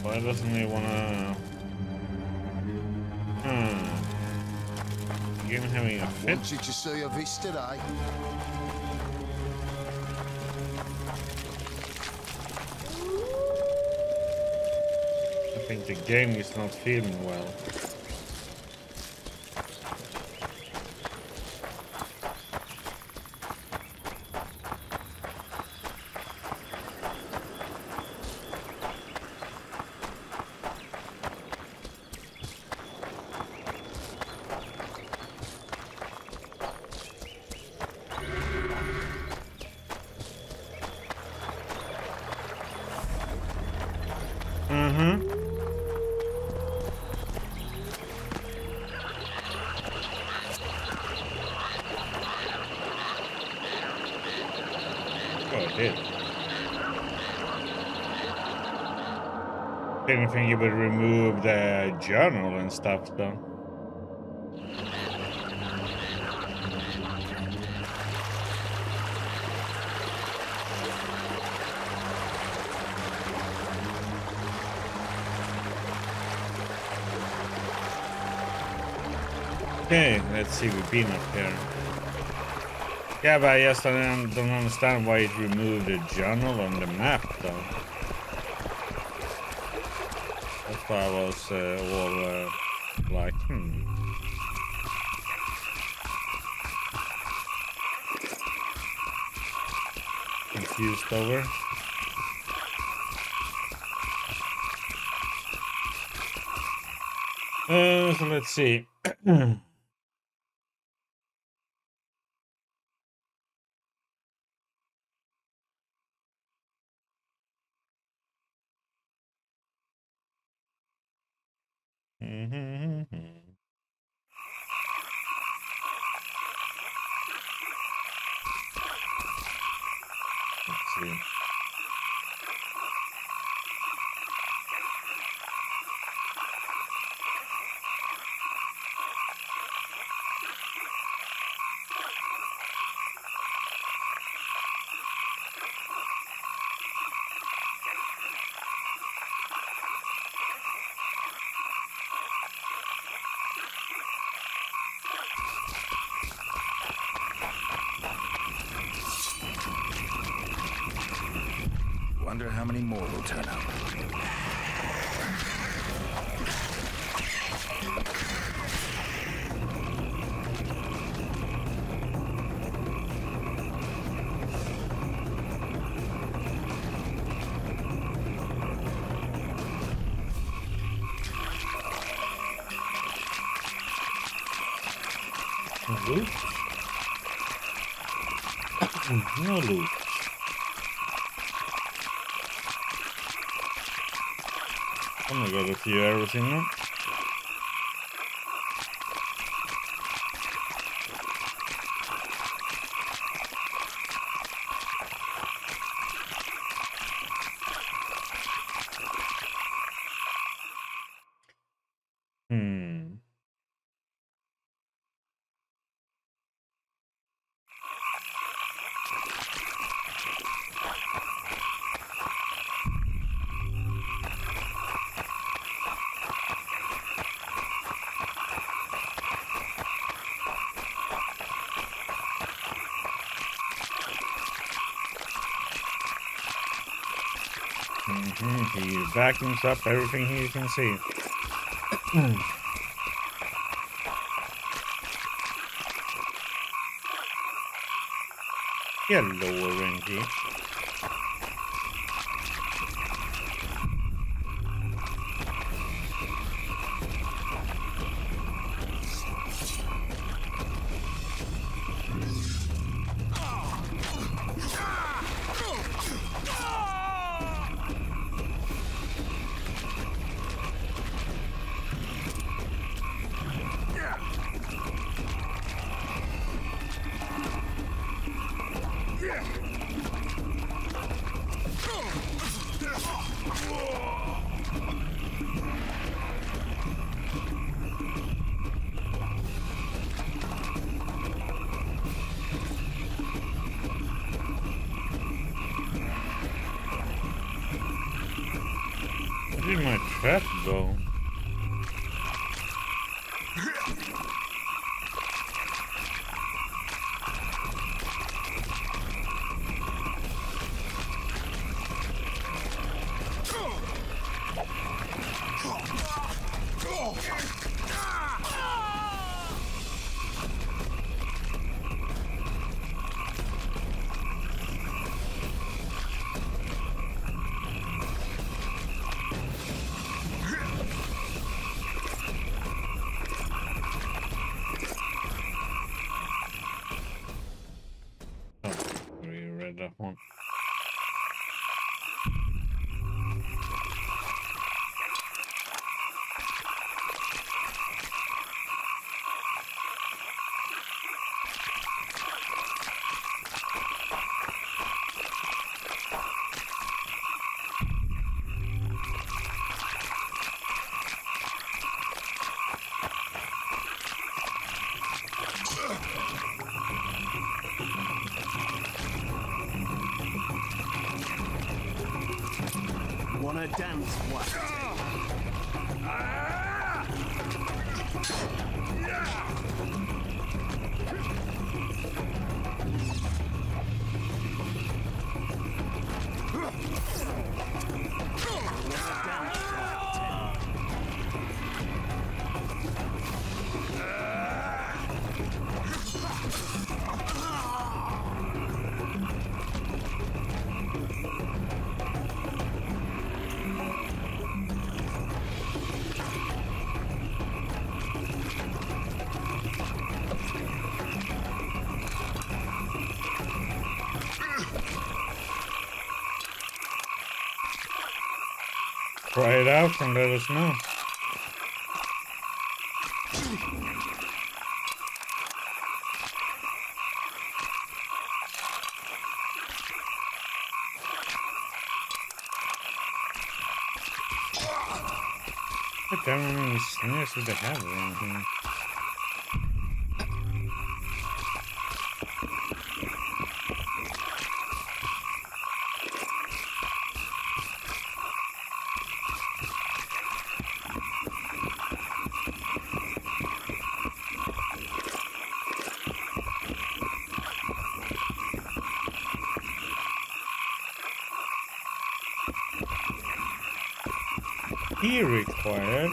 Why doesn't he wanna... Again having a fit? Wanted to see a vis today. I think the game is not feeling well. didn't think you would remove the journal and stuff, though. Okay, let's see, we've been up here. Yeah, but I just don't understand why it removed the journal on the map, though. That's why I was all like, confused over. So let's see. Let's see. Wonder how many more will turn up. Loot? No loot. Oh my god, a few arrows in there. He vacuums up everything he can see. Hello, Renji. Where did my trap go? dance, White. Try it out and let us know. I don't know how many snares do they have around here. Key required.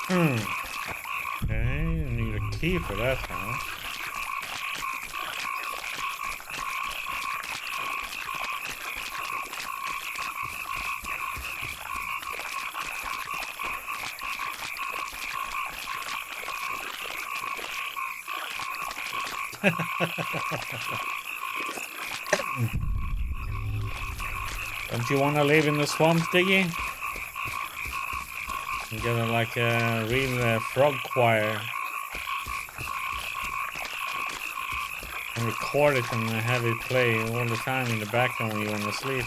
Okay, I need a key for that now. Don't you want to live in the swamp, Diggy? You get like a real frog choir and record it and have it play all the time in the background when you want to sleep.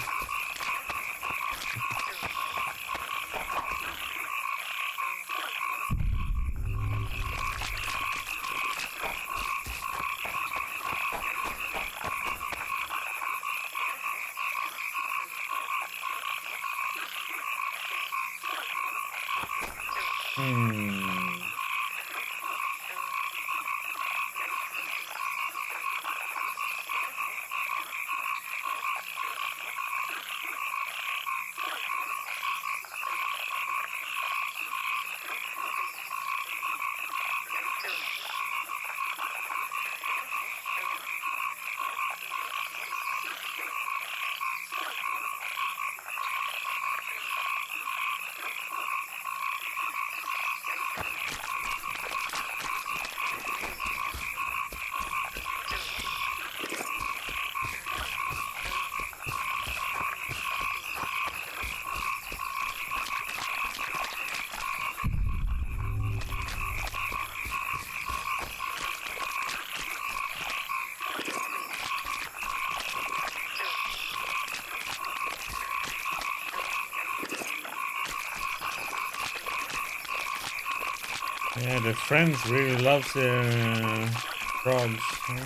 Yeah, the friends really loves their frogs. Huh?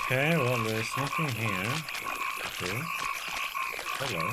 Okay, well, there's nothing here. Okay. Hello.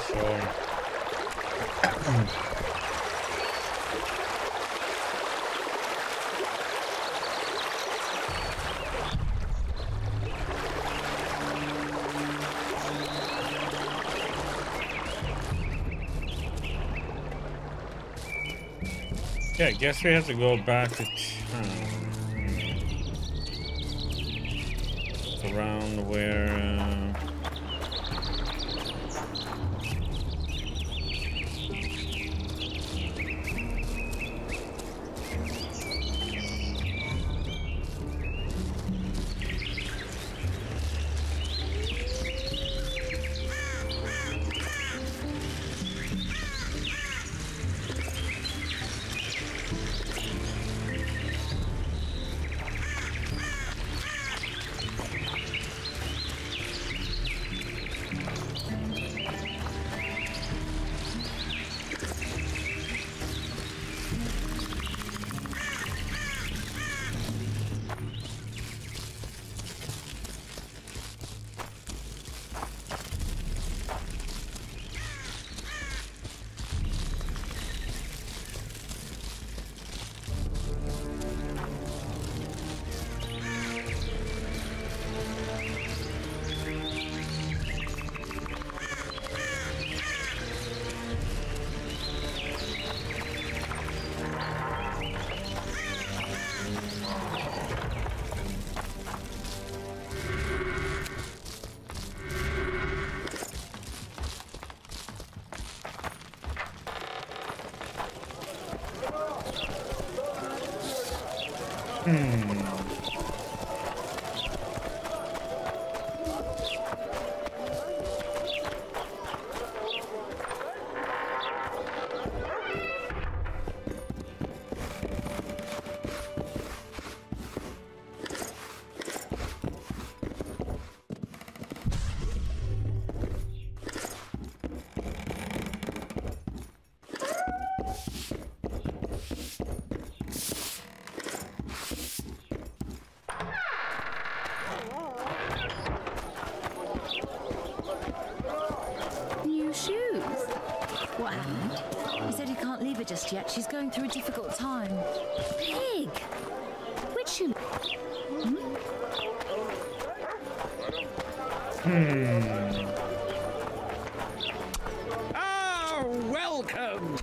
Sure. Yeah, I guess we have to go back to town. Around where... What happened? He said he can't leave her just yet. She's going through a difficult time. Pig! Which you... Oh, welcome!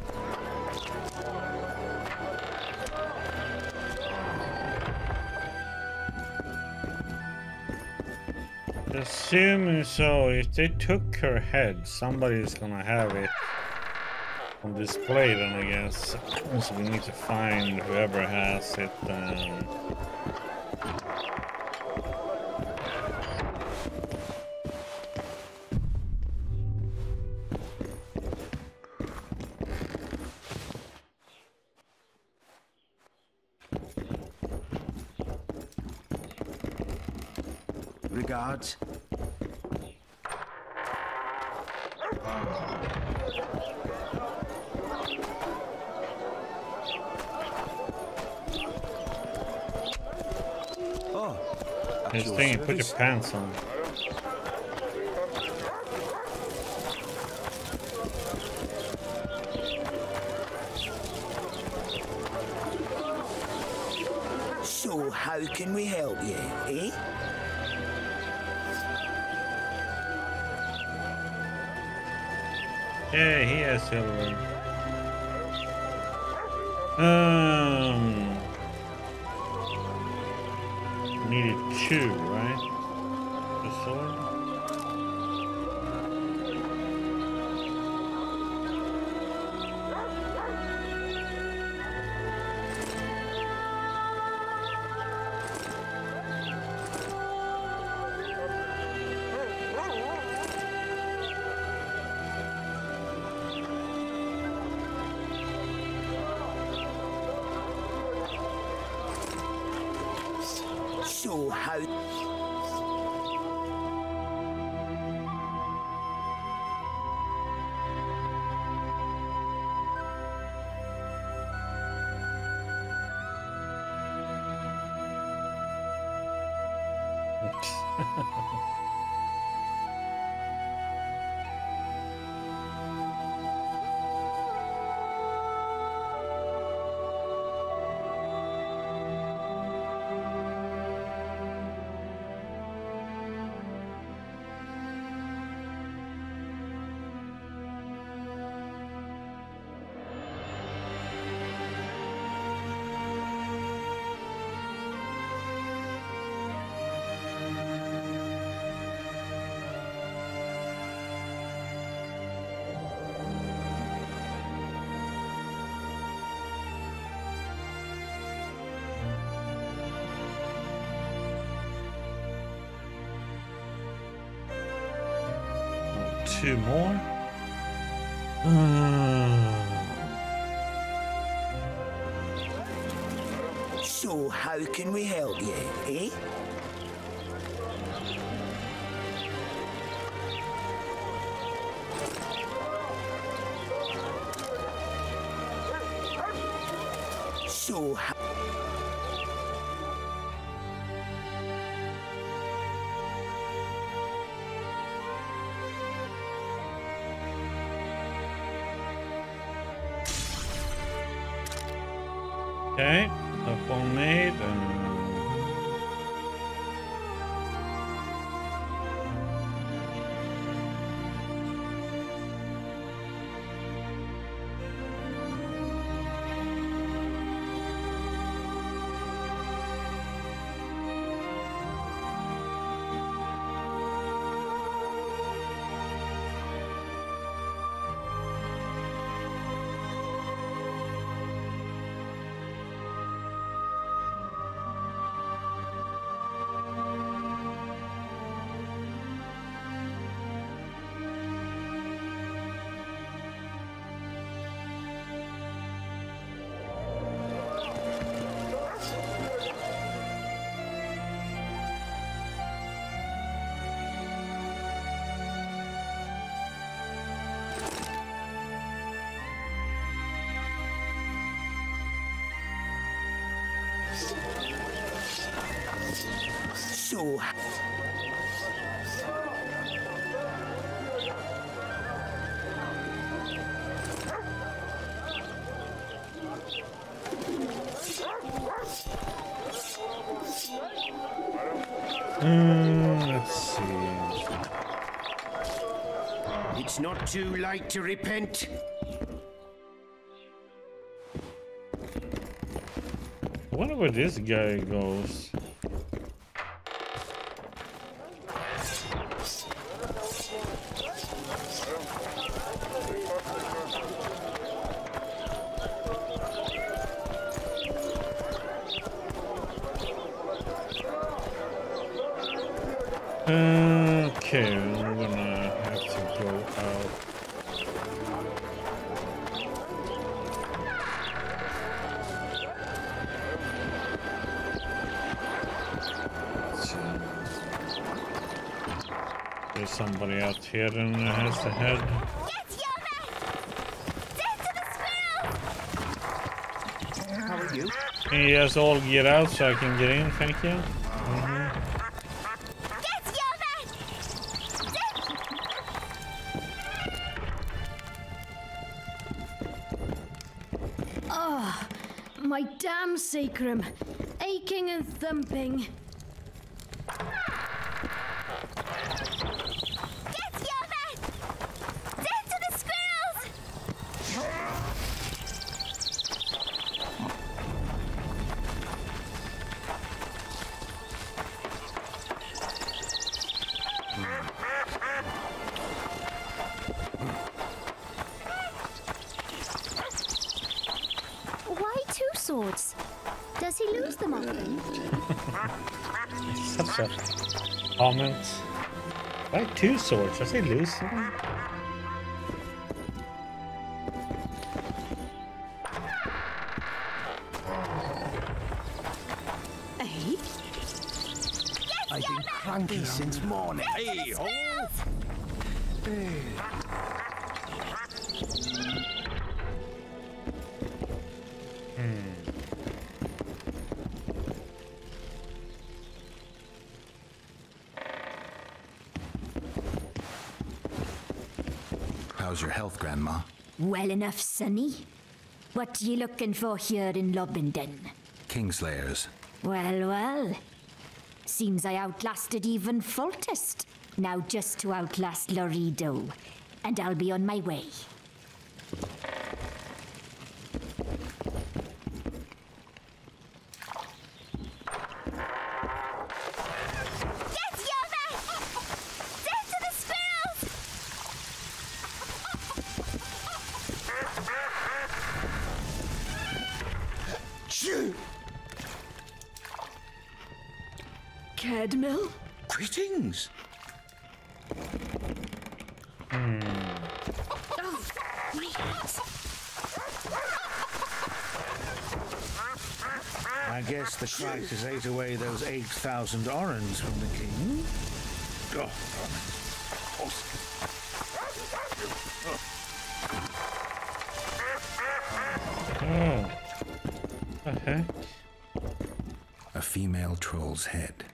Assuming so, if they took her head, somebody's gonna have it on display then, I guess. So we need to find whoever has it. Regards. Oh, this thing, put your pants on. So, how can we help you, eh? Yeah, he has silver. Needed 2, right? The sword? So how... Two more? So how can we help you, eh? So how... Okay, up one made. So... Let's see. It's not too late to repent. I wonder where this guy goes. Okay, we're gonna have to go out. There's somebody out here and has the head. How are you? He has all get out so I can get in, thank you. Oh, my damn sacrum, aching and thumping. Why two swords? Does he lose them often? Such a comment. Why two swords? Does he lose them? Eh? I've been cranky since morning. Hey, ho! How's your health, Grandma? Well enough, Sonny. What you looking for here in Lobenden? Kingslayers. Well, well. Seems I outlasted even Foltest. Now just to outlast Lorido. And I'll be on my way. Cadmill? Greetings. Oh, my hat. I guess the crisis ate away those 8,000 orange from the king. Oh, Oh. Okay. A female troll's head.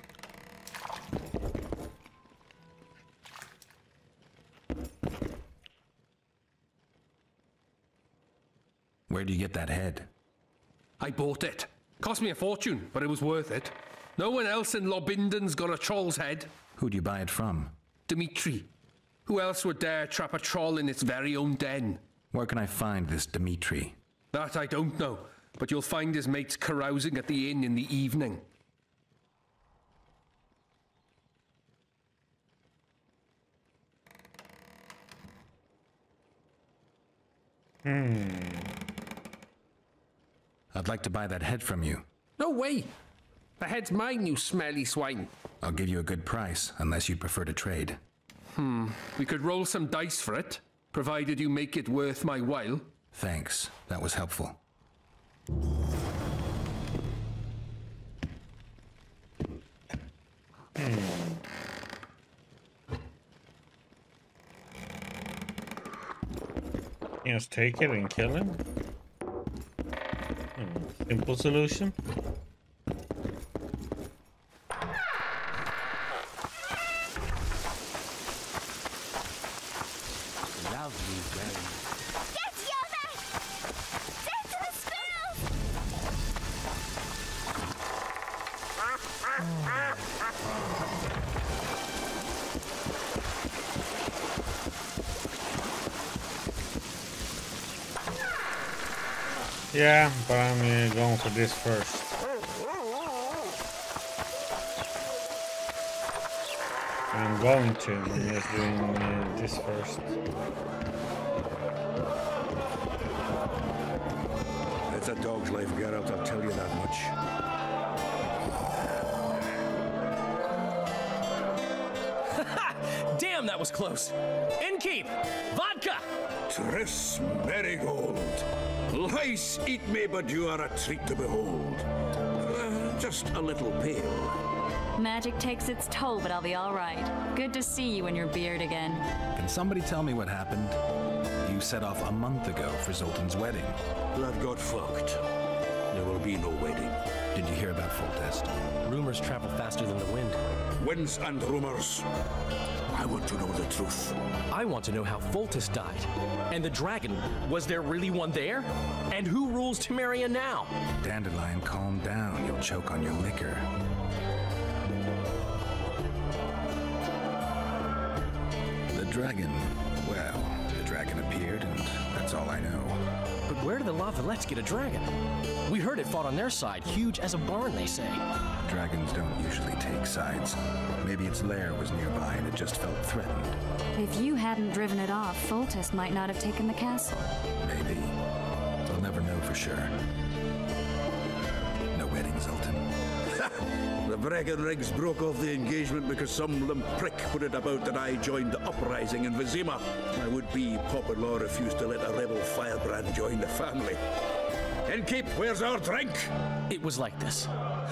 Where'd you get that head? I bought it. Cost me a fortune, but it was worth it. No one else in Lobinden's got a troll's head. Who'd you buy it from? Dimitri. Who else would dare trap a troll in its very own den? Where can I find this Dimitri? That I don't know, but you'll find his mates carousing at the inn in the evening. I'd like to buy that head from you. No way! The head's mine, you smelly swine. I'll give you a good price, unless you'd prefer to trade. We could roll some dice for it, provided you make it worth my while. Thanks. That was helpful. Just take it and kill him. Simple solution. Lovely game. Get Yona! Send to the squirrels! Yeah, but I'm going for this first. I'm going to. I'm just doing this first. It's a dog's life, Geralt, I'll tell you that much. Damn, that was close. Innkeep! Vodka! Triss Merigold. Lice eat me, but you are a treat to behold. Just a little pale. Magic takes its toll, but I'll be all right. Good to see you in your beard again. Can somebody tell me what happened? You set off a month ago for Zoltan's wedding. That got fucked. There will be no wedding. Did you hear about Foltest? Rumors travel faster than the wind. Winds and rumors. I want to know the truth. I want to know how Foltest died. And the dragon, was there really one there? And who rules Temeria now? Dandelion, calm down. You'll choke on your liquor. The dragon, well, the dragon appeared, and that's all I know. But where did the Lavalettes get a dragon? We heard it fought on their side, huge as a barn, they say. Dragons don't usually take sides. Maybe its lair was nearby and it just felt threatened. If you hadn't driven it off, Foltest might not have taken the castle. Maybe. We'll never know for sure. No wedding, Zoltan. The Breckenrigs broke off the engagement because some limp prick put it about that I joined the uprising in Vizima. My would-be Popper-in-law refused to let a rebel firebrand join the family. Innkeep, where's our drink? It was like this.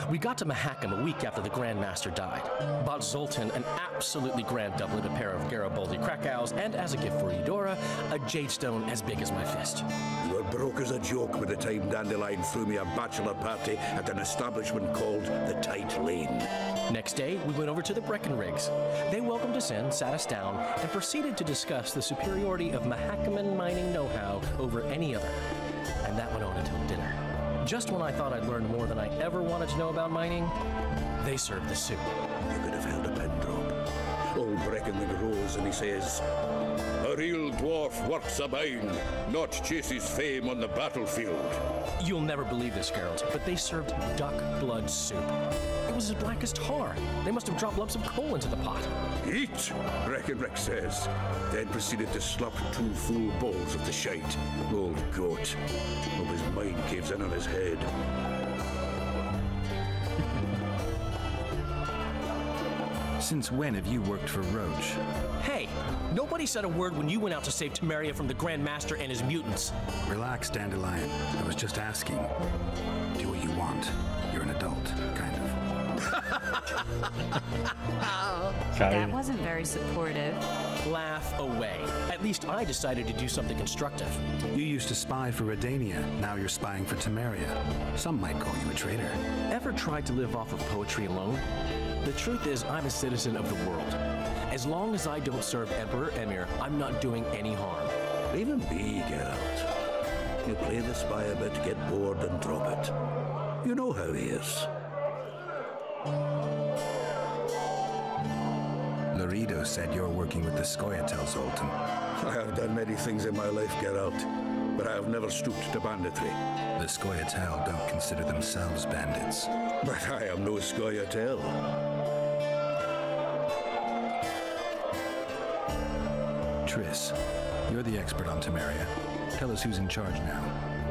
We got to Mahakam a week after the Grand Master died. Bought Zoltan an absolutely grand doublet, a pair of Garibaldi Krakows, and as a gift for Eudora, a jade stone as big as my fist. You were broke as a joke by the time Dandelion threw me a bachelor party at an establishment called the Tight Lane. Next day, we went over to the Breckenrigs. They welcomed us in, sat us down, and proceeded to discuss the superiority of Mahakaman mining know-how over any other. And that went on until dinner. Just when I thought I'd learned more than I ever wanted to know about mining, they served the soup. You could have held a pen drop. Old Breckenrig rose and he says, "A real dwarf works a mine, not chases fame on the battlefield." You'll never believe this, Geralt, but they served duck blood soup. It was as black as tar. They must have dropped lumps of coal into the pot. "Eat," Breckenrick says, then proceeded to slop 2 full bowls of the shite. Old goat. Hope his mind caves in on his head. Since when have you worked for Roach? Hey, nobody said a word when you went out to save Temeria from the Grand Master and his mutants. Relax, Dandelion. I was just asking. Do what you want. You're an adult, kind of. That wasn't very supportive. Laugh away. At least I decided to do something constructive. You used to spy for Redania. Now you're spying for Temeria. Some might call you a traitor. Ever tried to live off of poetry alone? The truth is, I'm a citizen of the world. As long as I don't serve Emperor Emir, I'm not doing any harm. Leave him be, Geralt. You play the spy a bit, get bored, and drop it. You know how he is. Laredo said you're working with the Scoia'tael, Zoltan. I have done many things in my life, Geralt, but I have never stooped to banditry. The Scoia'tael don't consider themselves bandits. But I am no Scoia'tael. Triss, you're the expert on Temeria. Tell us who's in charge now.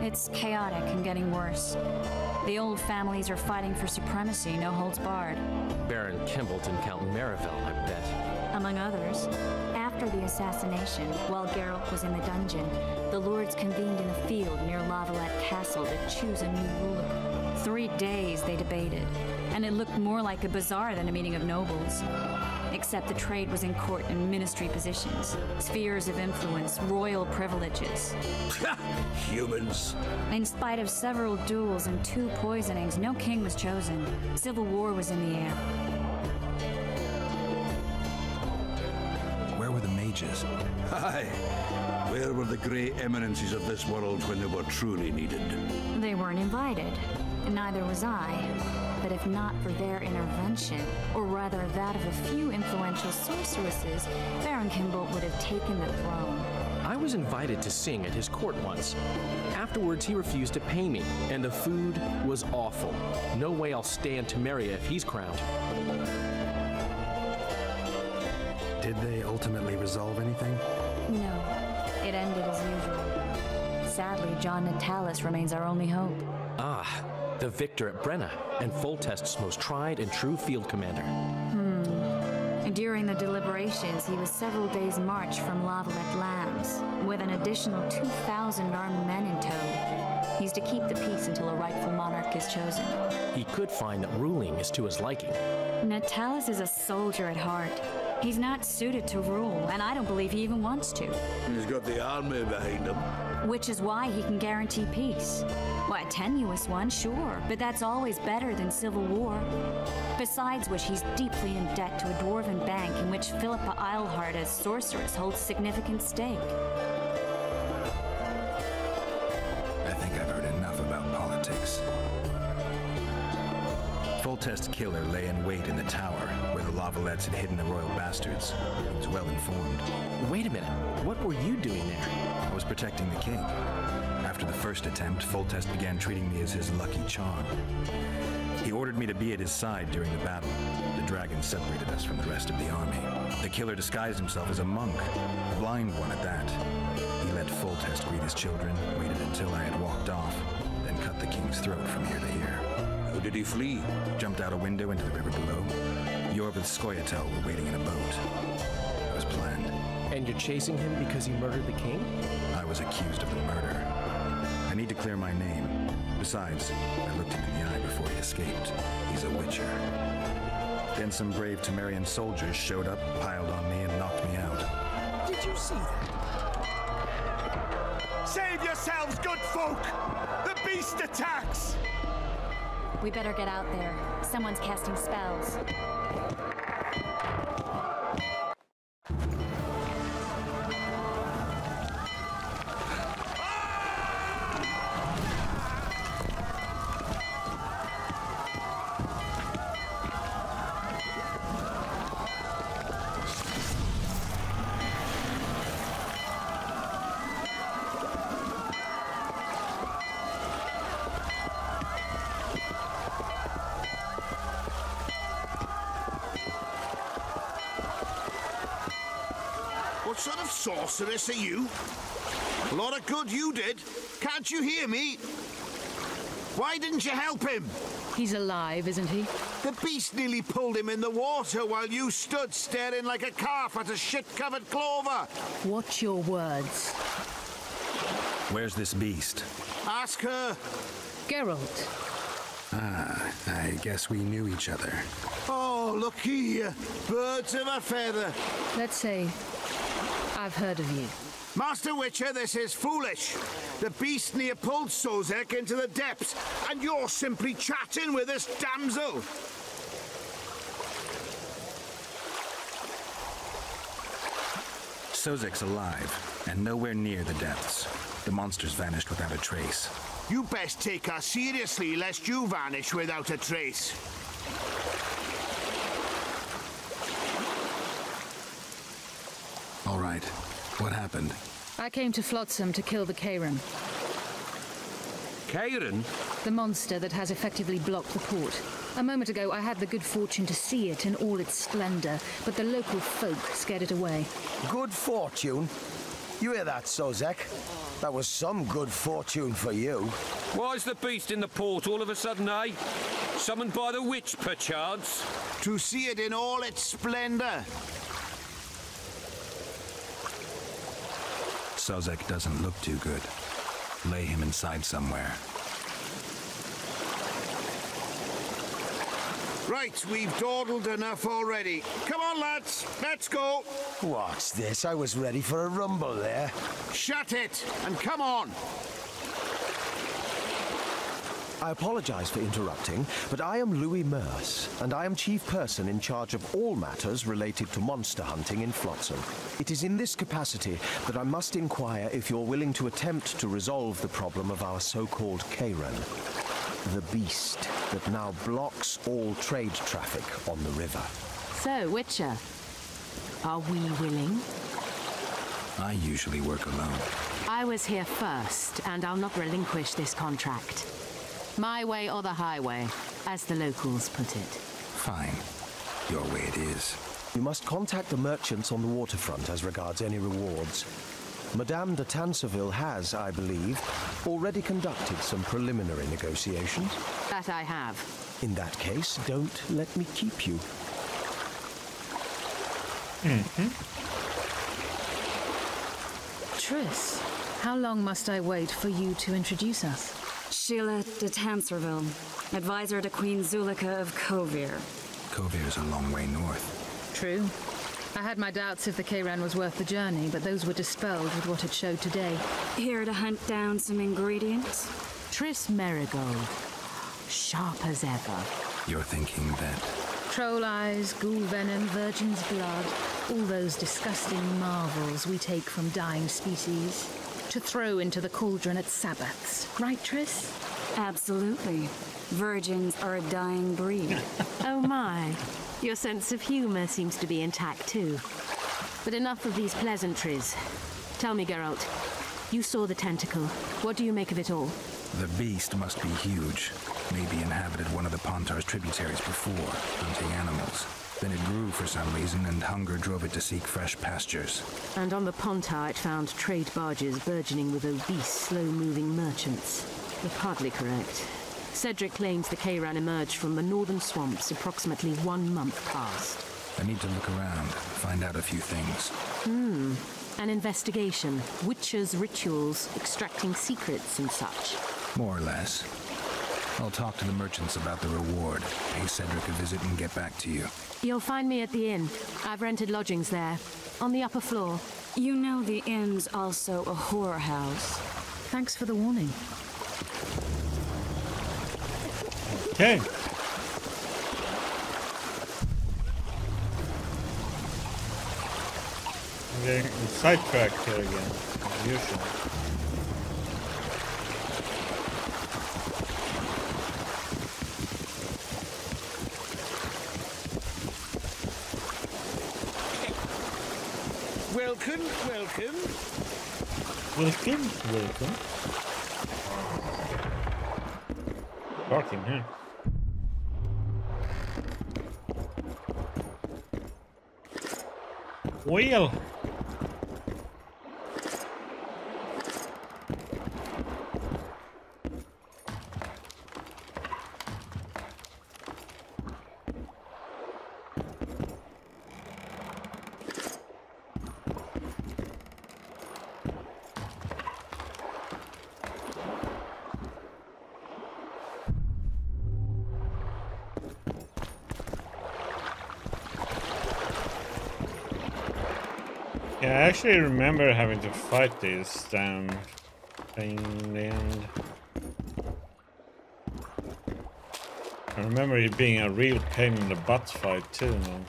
It's chaotic and getting worse. The old families are fighting for supremacy, no holds barred. Baron Kimbalt and Count Marivel, I bet. Among others. After the assassination, while Geralt was in the dungeon, the lords convened in a field near Lavalette Castle to choose a new ruler. 3 days they debated, and it looked more like a bazaar than a meeting of nobles. Except the trade was in court and ministry positions, spheres of influence, royal privileges. Humans. In spite of several duels and 2 poisonings, no king was chosen. Civil war was in the air. Where were the mages? Aye. Where were the grey eminences of this world when they were truly needed? They weren't invited. Neither was I. But if not for their intervention, or rather that of a few influential sorceresses, Baron Kimbalt would have taken the throne. I was was invited to sing at his court once. Afterwards, he refused to pay me, and the food was awful. No way I'll stay in Temeria if he's crowned. Did they ultimately resolve anything? No, it ended as usual. Sadly, John Natalis remains our only hope. Ah, the victor at Brenna, and Foltest's most tried and true field commander. During the deliberations, he was several days' march from Lavalette Lands, with an additional 2,000 armed men in tow. He's to keep the peace until a rightful monarch is chosen. He could find that ruling is to his liking. Natalis is a soldier at heart. He's not suited to rule, and I don't believe he even wants to. He's got the army behind him. Which is why he can guarantee peace. Well, a tenuous one, sure, but that's always better than civil war. Besides which, he's deeply in debt to a dwarven bank in which Philippa Eilhart as sorceress holds significant stake. I think I've heard enough about politics. Foltest's killer lay in wait in the tower, where the Lavalettes had hidden the royal bastards. He was well informed. Wait a minute, what were you doing there? I was protecting the king. After the first attempt, Foltest began treating me as his lucky charm. He ordered me to be at his side during the battle. The dragon separated us from the rest of the army. The killer disguised himself as a monk, a blind one at that. He let Foltest greet his children, waited until I had walked off, then cut the king's throat from ear to ear. How did he flee? Jumped out a window into the river below. Yor with Skoyatel were waiting in a boat. It was planned. And you're chasing him because he murdered the king? I was accused of the murder. I need to clear my name. Besides, I looked him in the eye before he escaped. He's a witcher. Then some brave Temerian soldiers showed up, piled on me, and knocked me out. Did you see that? Save yourselves, good folk! The beast attacks! We better get out there. Someone's casting spells. What sort of sorceress are you? A lot of good you did. Can't you hear me? Why didn't you help him? He's alive, isn't he? The beast nearly pulled him in the water while you stood staring like a calf at a shit-covered clover. Watch your words. Where's this beast? Ask her. Geralt. Ah, I guess we knew each other. Oh, look here. Birds of a feather. Let's say I've heard of you. Master Witcher, this is foolish. The beast near pulled Sozek into the depths, and you're simply chatting with this damsel. Sozek's alive, and nowhere near the depths. The monster's vanished without a trace. You best take her seriously, lest you vanish without a trace. All right. What happened? I came to Flotsam to kill the Kairan. Kairan? The monster that has effectively blocked the port. A moment ago, I had the good fortune to see it in all its splendor, but the local folk scared it away. Good fortune? You hear that, Sozek? That was some good fortune for you. Why's the beast in the port all of a sudden, eh? Summoned by the witch, perchance? To see it in all its splendor. Sozek doesn't look too good. Lay him inside somewhere. Right, we've dawdled enough already. Come on, lads, let's go. What's this? I was ready for a rumble there. Shut it, and come on. I apologize for interrupting, but I am Louis Merce, and I am chief person in charge of all matters related to monster hunting in Flotsam. It is in this capacity that I must inquire if you're willing to attempt to resolve the problem of our so-called Kairan, the beast that now blocks all trade traffic on the river. So, Witcher, are we willing? I usually work alone. I was here first, and I'll not relinquish this contract. My way or the highway, as the locals put it. Fine. Your way it is. You must contact the merchants on the waterfront as regards any rewards. Madame de Tanserville has, I believe, already conducted some preliminary negotiations. That I have. In that case, don't let me keep you. Triss, how long must I wait for you to introduce us? Sheila de Tanserville, advisor to Queen Zulika of Kovir. Kovir's a long way north. True. I had my doubts if the Kayran was worth the journey, but those were dispelled with what it showed today. Here to hunt down some ingredients? Triss Merigold. Sharp as ever. You're thinking that... Troll eyes, ghoul venom, virgin's blood, all those disgusting marvels we take from dying species to throw into the cauldron at Sabbaths. Right, Triss? Absolutely. Virgins are a dying breed. Oh my. Your sense of humor seems to be intact too. But enough of these pleasantries. Tell me, Geralt, you saw the tentacle. What do you make of it all? The beast must be huge. Maybe inhabited one of the Pontar's tributaries before, hunting animals. Then it grew for some reason, and hunger drove it to seek fresh pastures. And on the Pontar it found trade barges burgeoning with obese, slow-moving merchants. You're partly correct. Cedric claims the Kayran emerged from the northern swamps approximately 1 month past. I need to look around, find out a few things. An investigation. Witches' rituals, extracting secrets and such. More or less. I'll talk to the merchants about the reward, pay Cedric a visit and get back to you. You'll find me at the inn. I've rented lodgings there, on the upper floor. You know the inn's also a whorehouse. Thanks for the warning. Okay. I'm getting sidetracked here again, as usual. Welcome, welcome. Welcome, welcome. Dark in here. Wheel. Yeah, I actually remember having to fight this damn thing in the end. I remember it being a real pain in the butt fight too, man.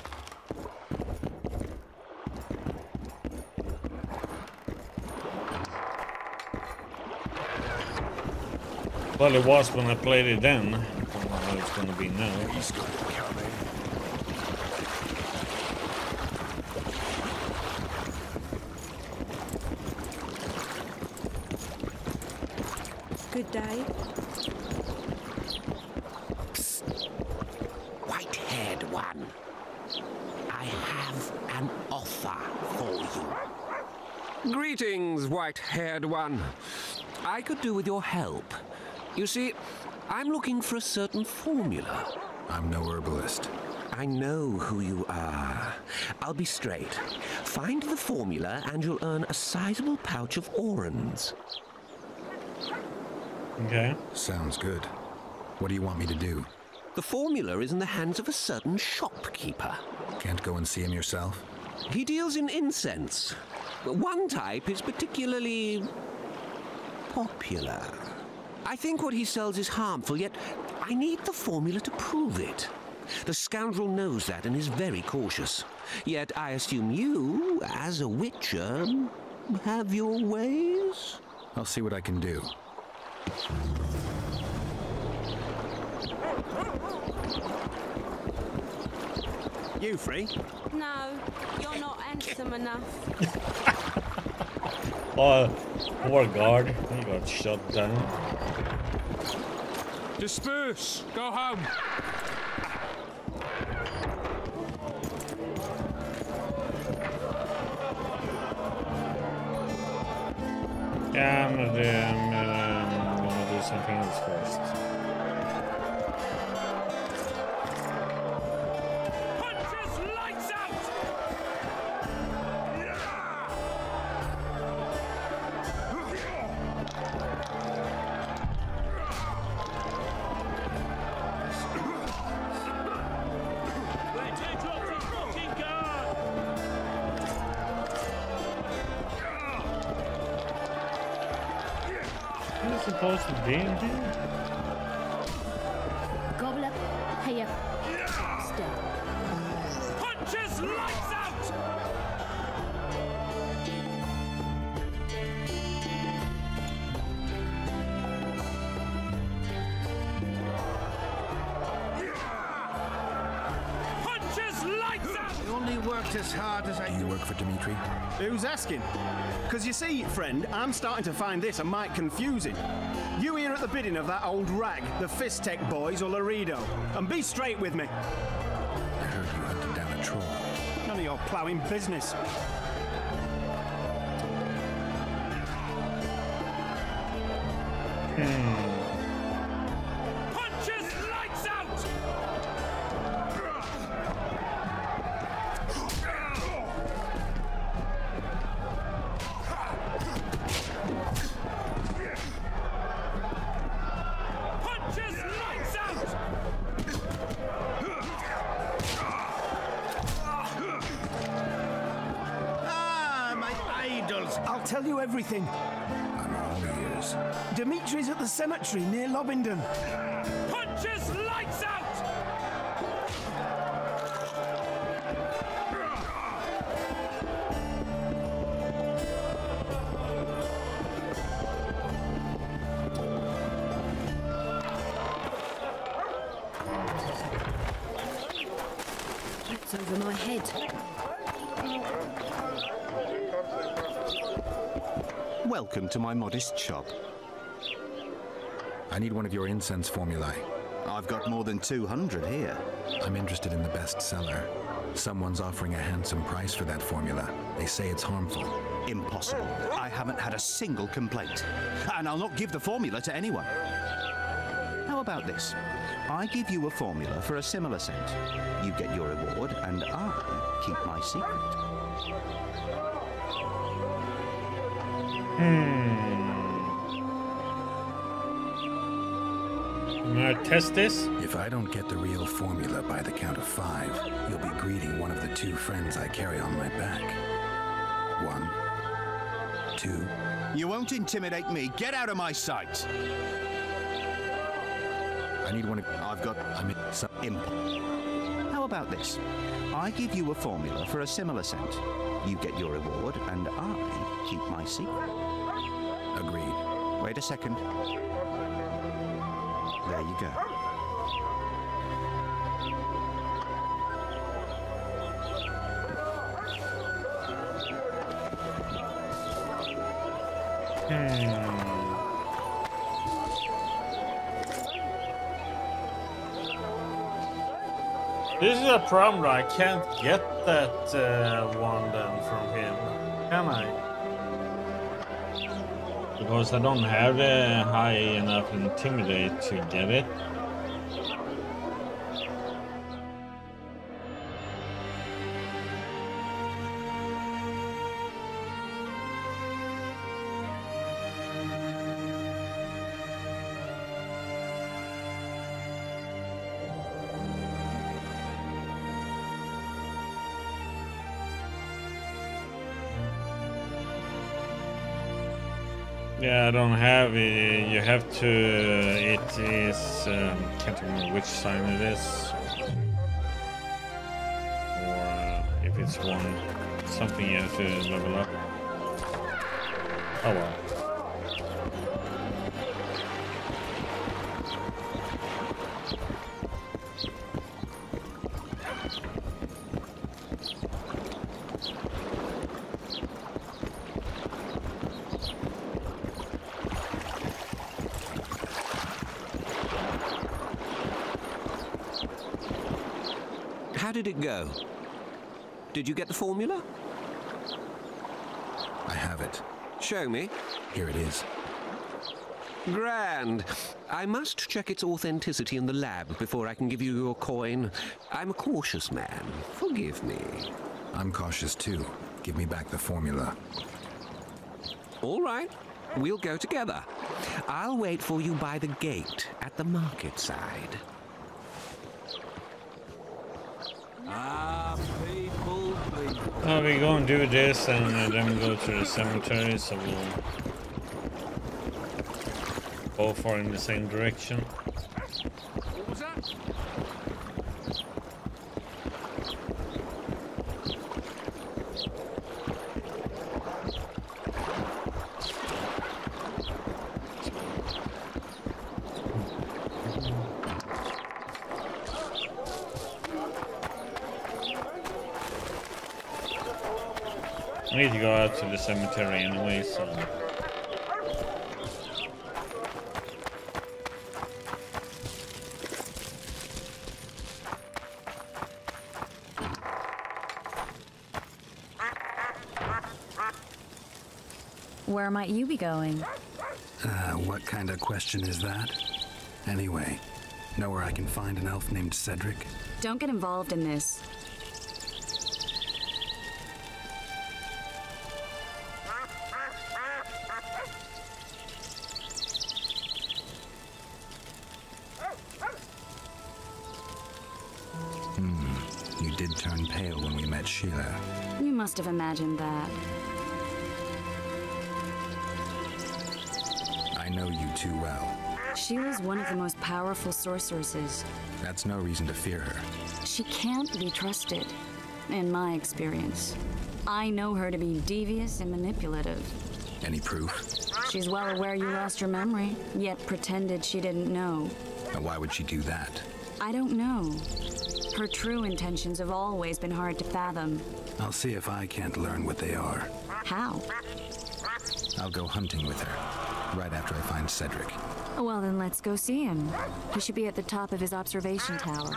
Well, it was when I played it then. I don't know how it's gonna be now. He's gonna come in. Good day. Psst. White-haired one. I have an offer for you. Greetings, white-haired one. I could do with your help. You see, I'm looking for a certain formula. I'm no herbalist. I know who you are. I'll be straight. Find the formula and you'll earn a sizable pouch of orans. Okay. Sounds good. What do you want me to do? The formula is in the hands of a certain shopkeeper. Can't go and see him yourself? He deals in incense. One type is particularly popular. I think what he sells is harmful, yet I need the formula to prove it. The scoundrel knows that and is very cautious. Yet I assume you, as a witcher, have your ways? I'll see what I can do. You free? No, you're not handsome enough. Oh, poor guard. He got shot down. Disperse! Go home! Yeah, I'm gonna do something else first. Supposed to be in here? Gobble up, hey up, step. Punches lights out! Punches lights out! You only worked as hard as I... You work for Dimitri? Who's asking? Because you see, friend, I'm starting to find this a mite confusing. You here at the bidding of that old rag, the Fistech boys or Laredo? And be straight with me. I heard you hunted down a troll. None of your ploughing business. Punches lights out! Punches lights out! Ah, my idols. I'll tell you everything. I'm all ears. Dimitri's at the cemetery near Lobingdon. Punches lights out! It's over my head. Welcome to my modest shop. I need one of your incense formulae. I've got more than 200 here. I'm interested in the best seller. Someone's offering a handsome price for that formula. They say it's harmful. Impossible. I haven't had a single complaint. And I'll not give the formula to anyone. How about this? I give you a formula for a similar scent. You get your reward, and I keep my secret. Wanna test this? If I don't get the real formula by the count of 5, you'll be greeting one of the 2 friends I carry on my back. 1, 2. You won't intimidate me. Get out of my sight. I need one. I've got... I'm How about this? I give you a formula for a similar scent. You get your reward, and I keep my secret. Agreed. Wait a second. There you go. This is a problem. I can't get that one then from him, can I? Because I don't have a high enough intimidate to get it. Yeah, I don't have it. You have to. It is. Can't remember which sign it is, or if it's one something you have to level up. Oh well. How did it go? Did you get the formula? I have it. Show me. Here it is. Grand. I must check its authenticity in the lab before I can give you your coin. I'm a cautious man. Forgive me. I'm cautious too. Give me back the formula. All right. We'll go together. I'll wait for you by the gate at the market side. People. We go and do this and then we go to the cemetery, so we'll both are in the same direction. What was that? I need to go out to the cemetery anyway, so... Where might you be going? What kind of question is that? Anyway, know where I can find an elf named Cedric? Don't get involved in this. You did turn pale when we met Sheila. You must have imagined that. I know you too well. Sheila's one of the most powerful sorceresses. That's no reason to fear her. She can't be trusted, in my experience. I know her to be devious and manipulative. Any proof? She's well aware you lost your memory, yet pretended she didn't know. Now, why would she do that? I don't know. Her true intentions have always been hard to fathom. I'll see if I can't learn what they are. How? I'll go hunting with her, right after I find Cedric. Well, then let's go see him. He should be at the top of his observation tower.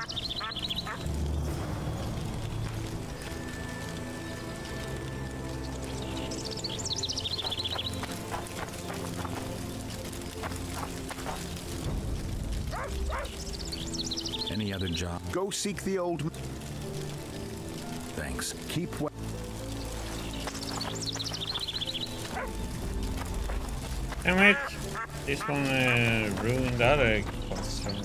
Any other job? Go seek the old... Thanks. Keep well. Damn it! This one ruined the other question.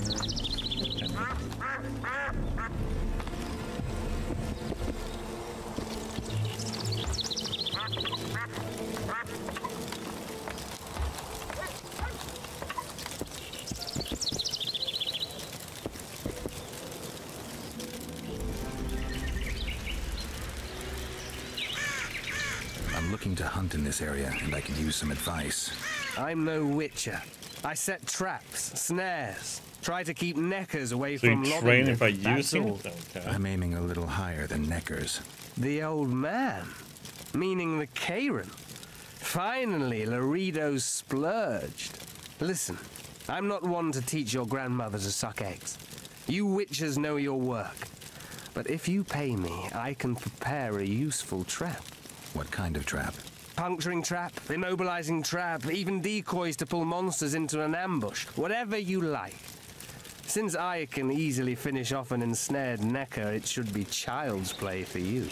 I'm looking to hunt in this area, and I could use some advice. I'm no witcher. I set traps, snares, try to keep neckers away So from you Lobington. train it by That's using all. it? Okay. I'm aiming a little higher than Neckers. The old man, meaning the Karen. Finally, Laredo splurged. Listen, I'm not one to teach your grandmother to suck eggs. You witchers know your work. But if you pay me, I can prepare a useful trap. What kind of trap? Puncturing trap, immobilizing trap, even decoys to pull monsters into an ambush. Whatever you like. Since I can easily finish off an ensnared Necker, it should be child's play for you.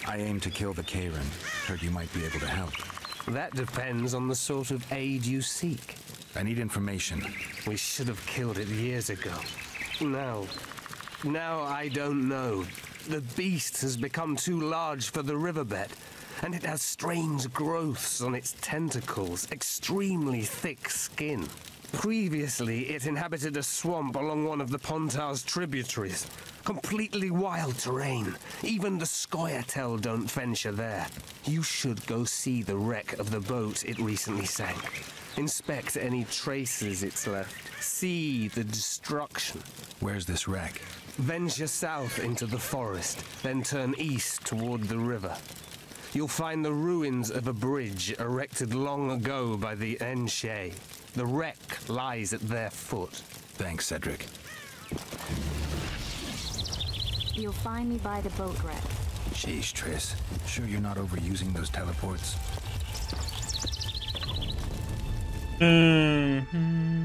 I aim to kill the Karen. Heard you might be able to help. That depends on the sort of aid you seek. I need information. We should have killed it years ago. Now I don't know. The beast has become too large for the riverbed, and it has strange growths on its tentacles, extremely thick skin. Previously, it inhabited a swamp along one of the Pontar's tributaries. Completely wild terrain. Even the Scoia'tael don't venture there. You should go see the wreck of the boat it recently sank. Inspect any traces it's left. See the destruction. Where's this wreck? Venture south into the forest, then turn east toward the river. You'll find the ruins of a bridge erected long ago by the Enshe. The wreck lies at their foot. Thanks, Cedric. You'll find me by the boat wreck. Sheesh, Triss. Sure you're not overusing those teleports? Mm-hmm.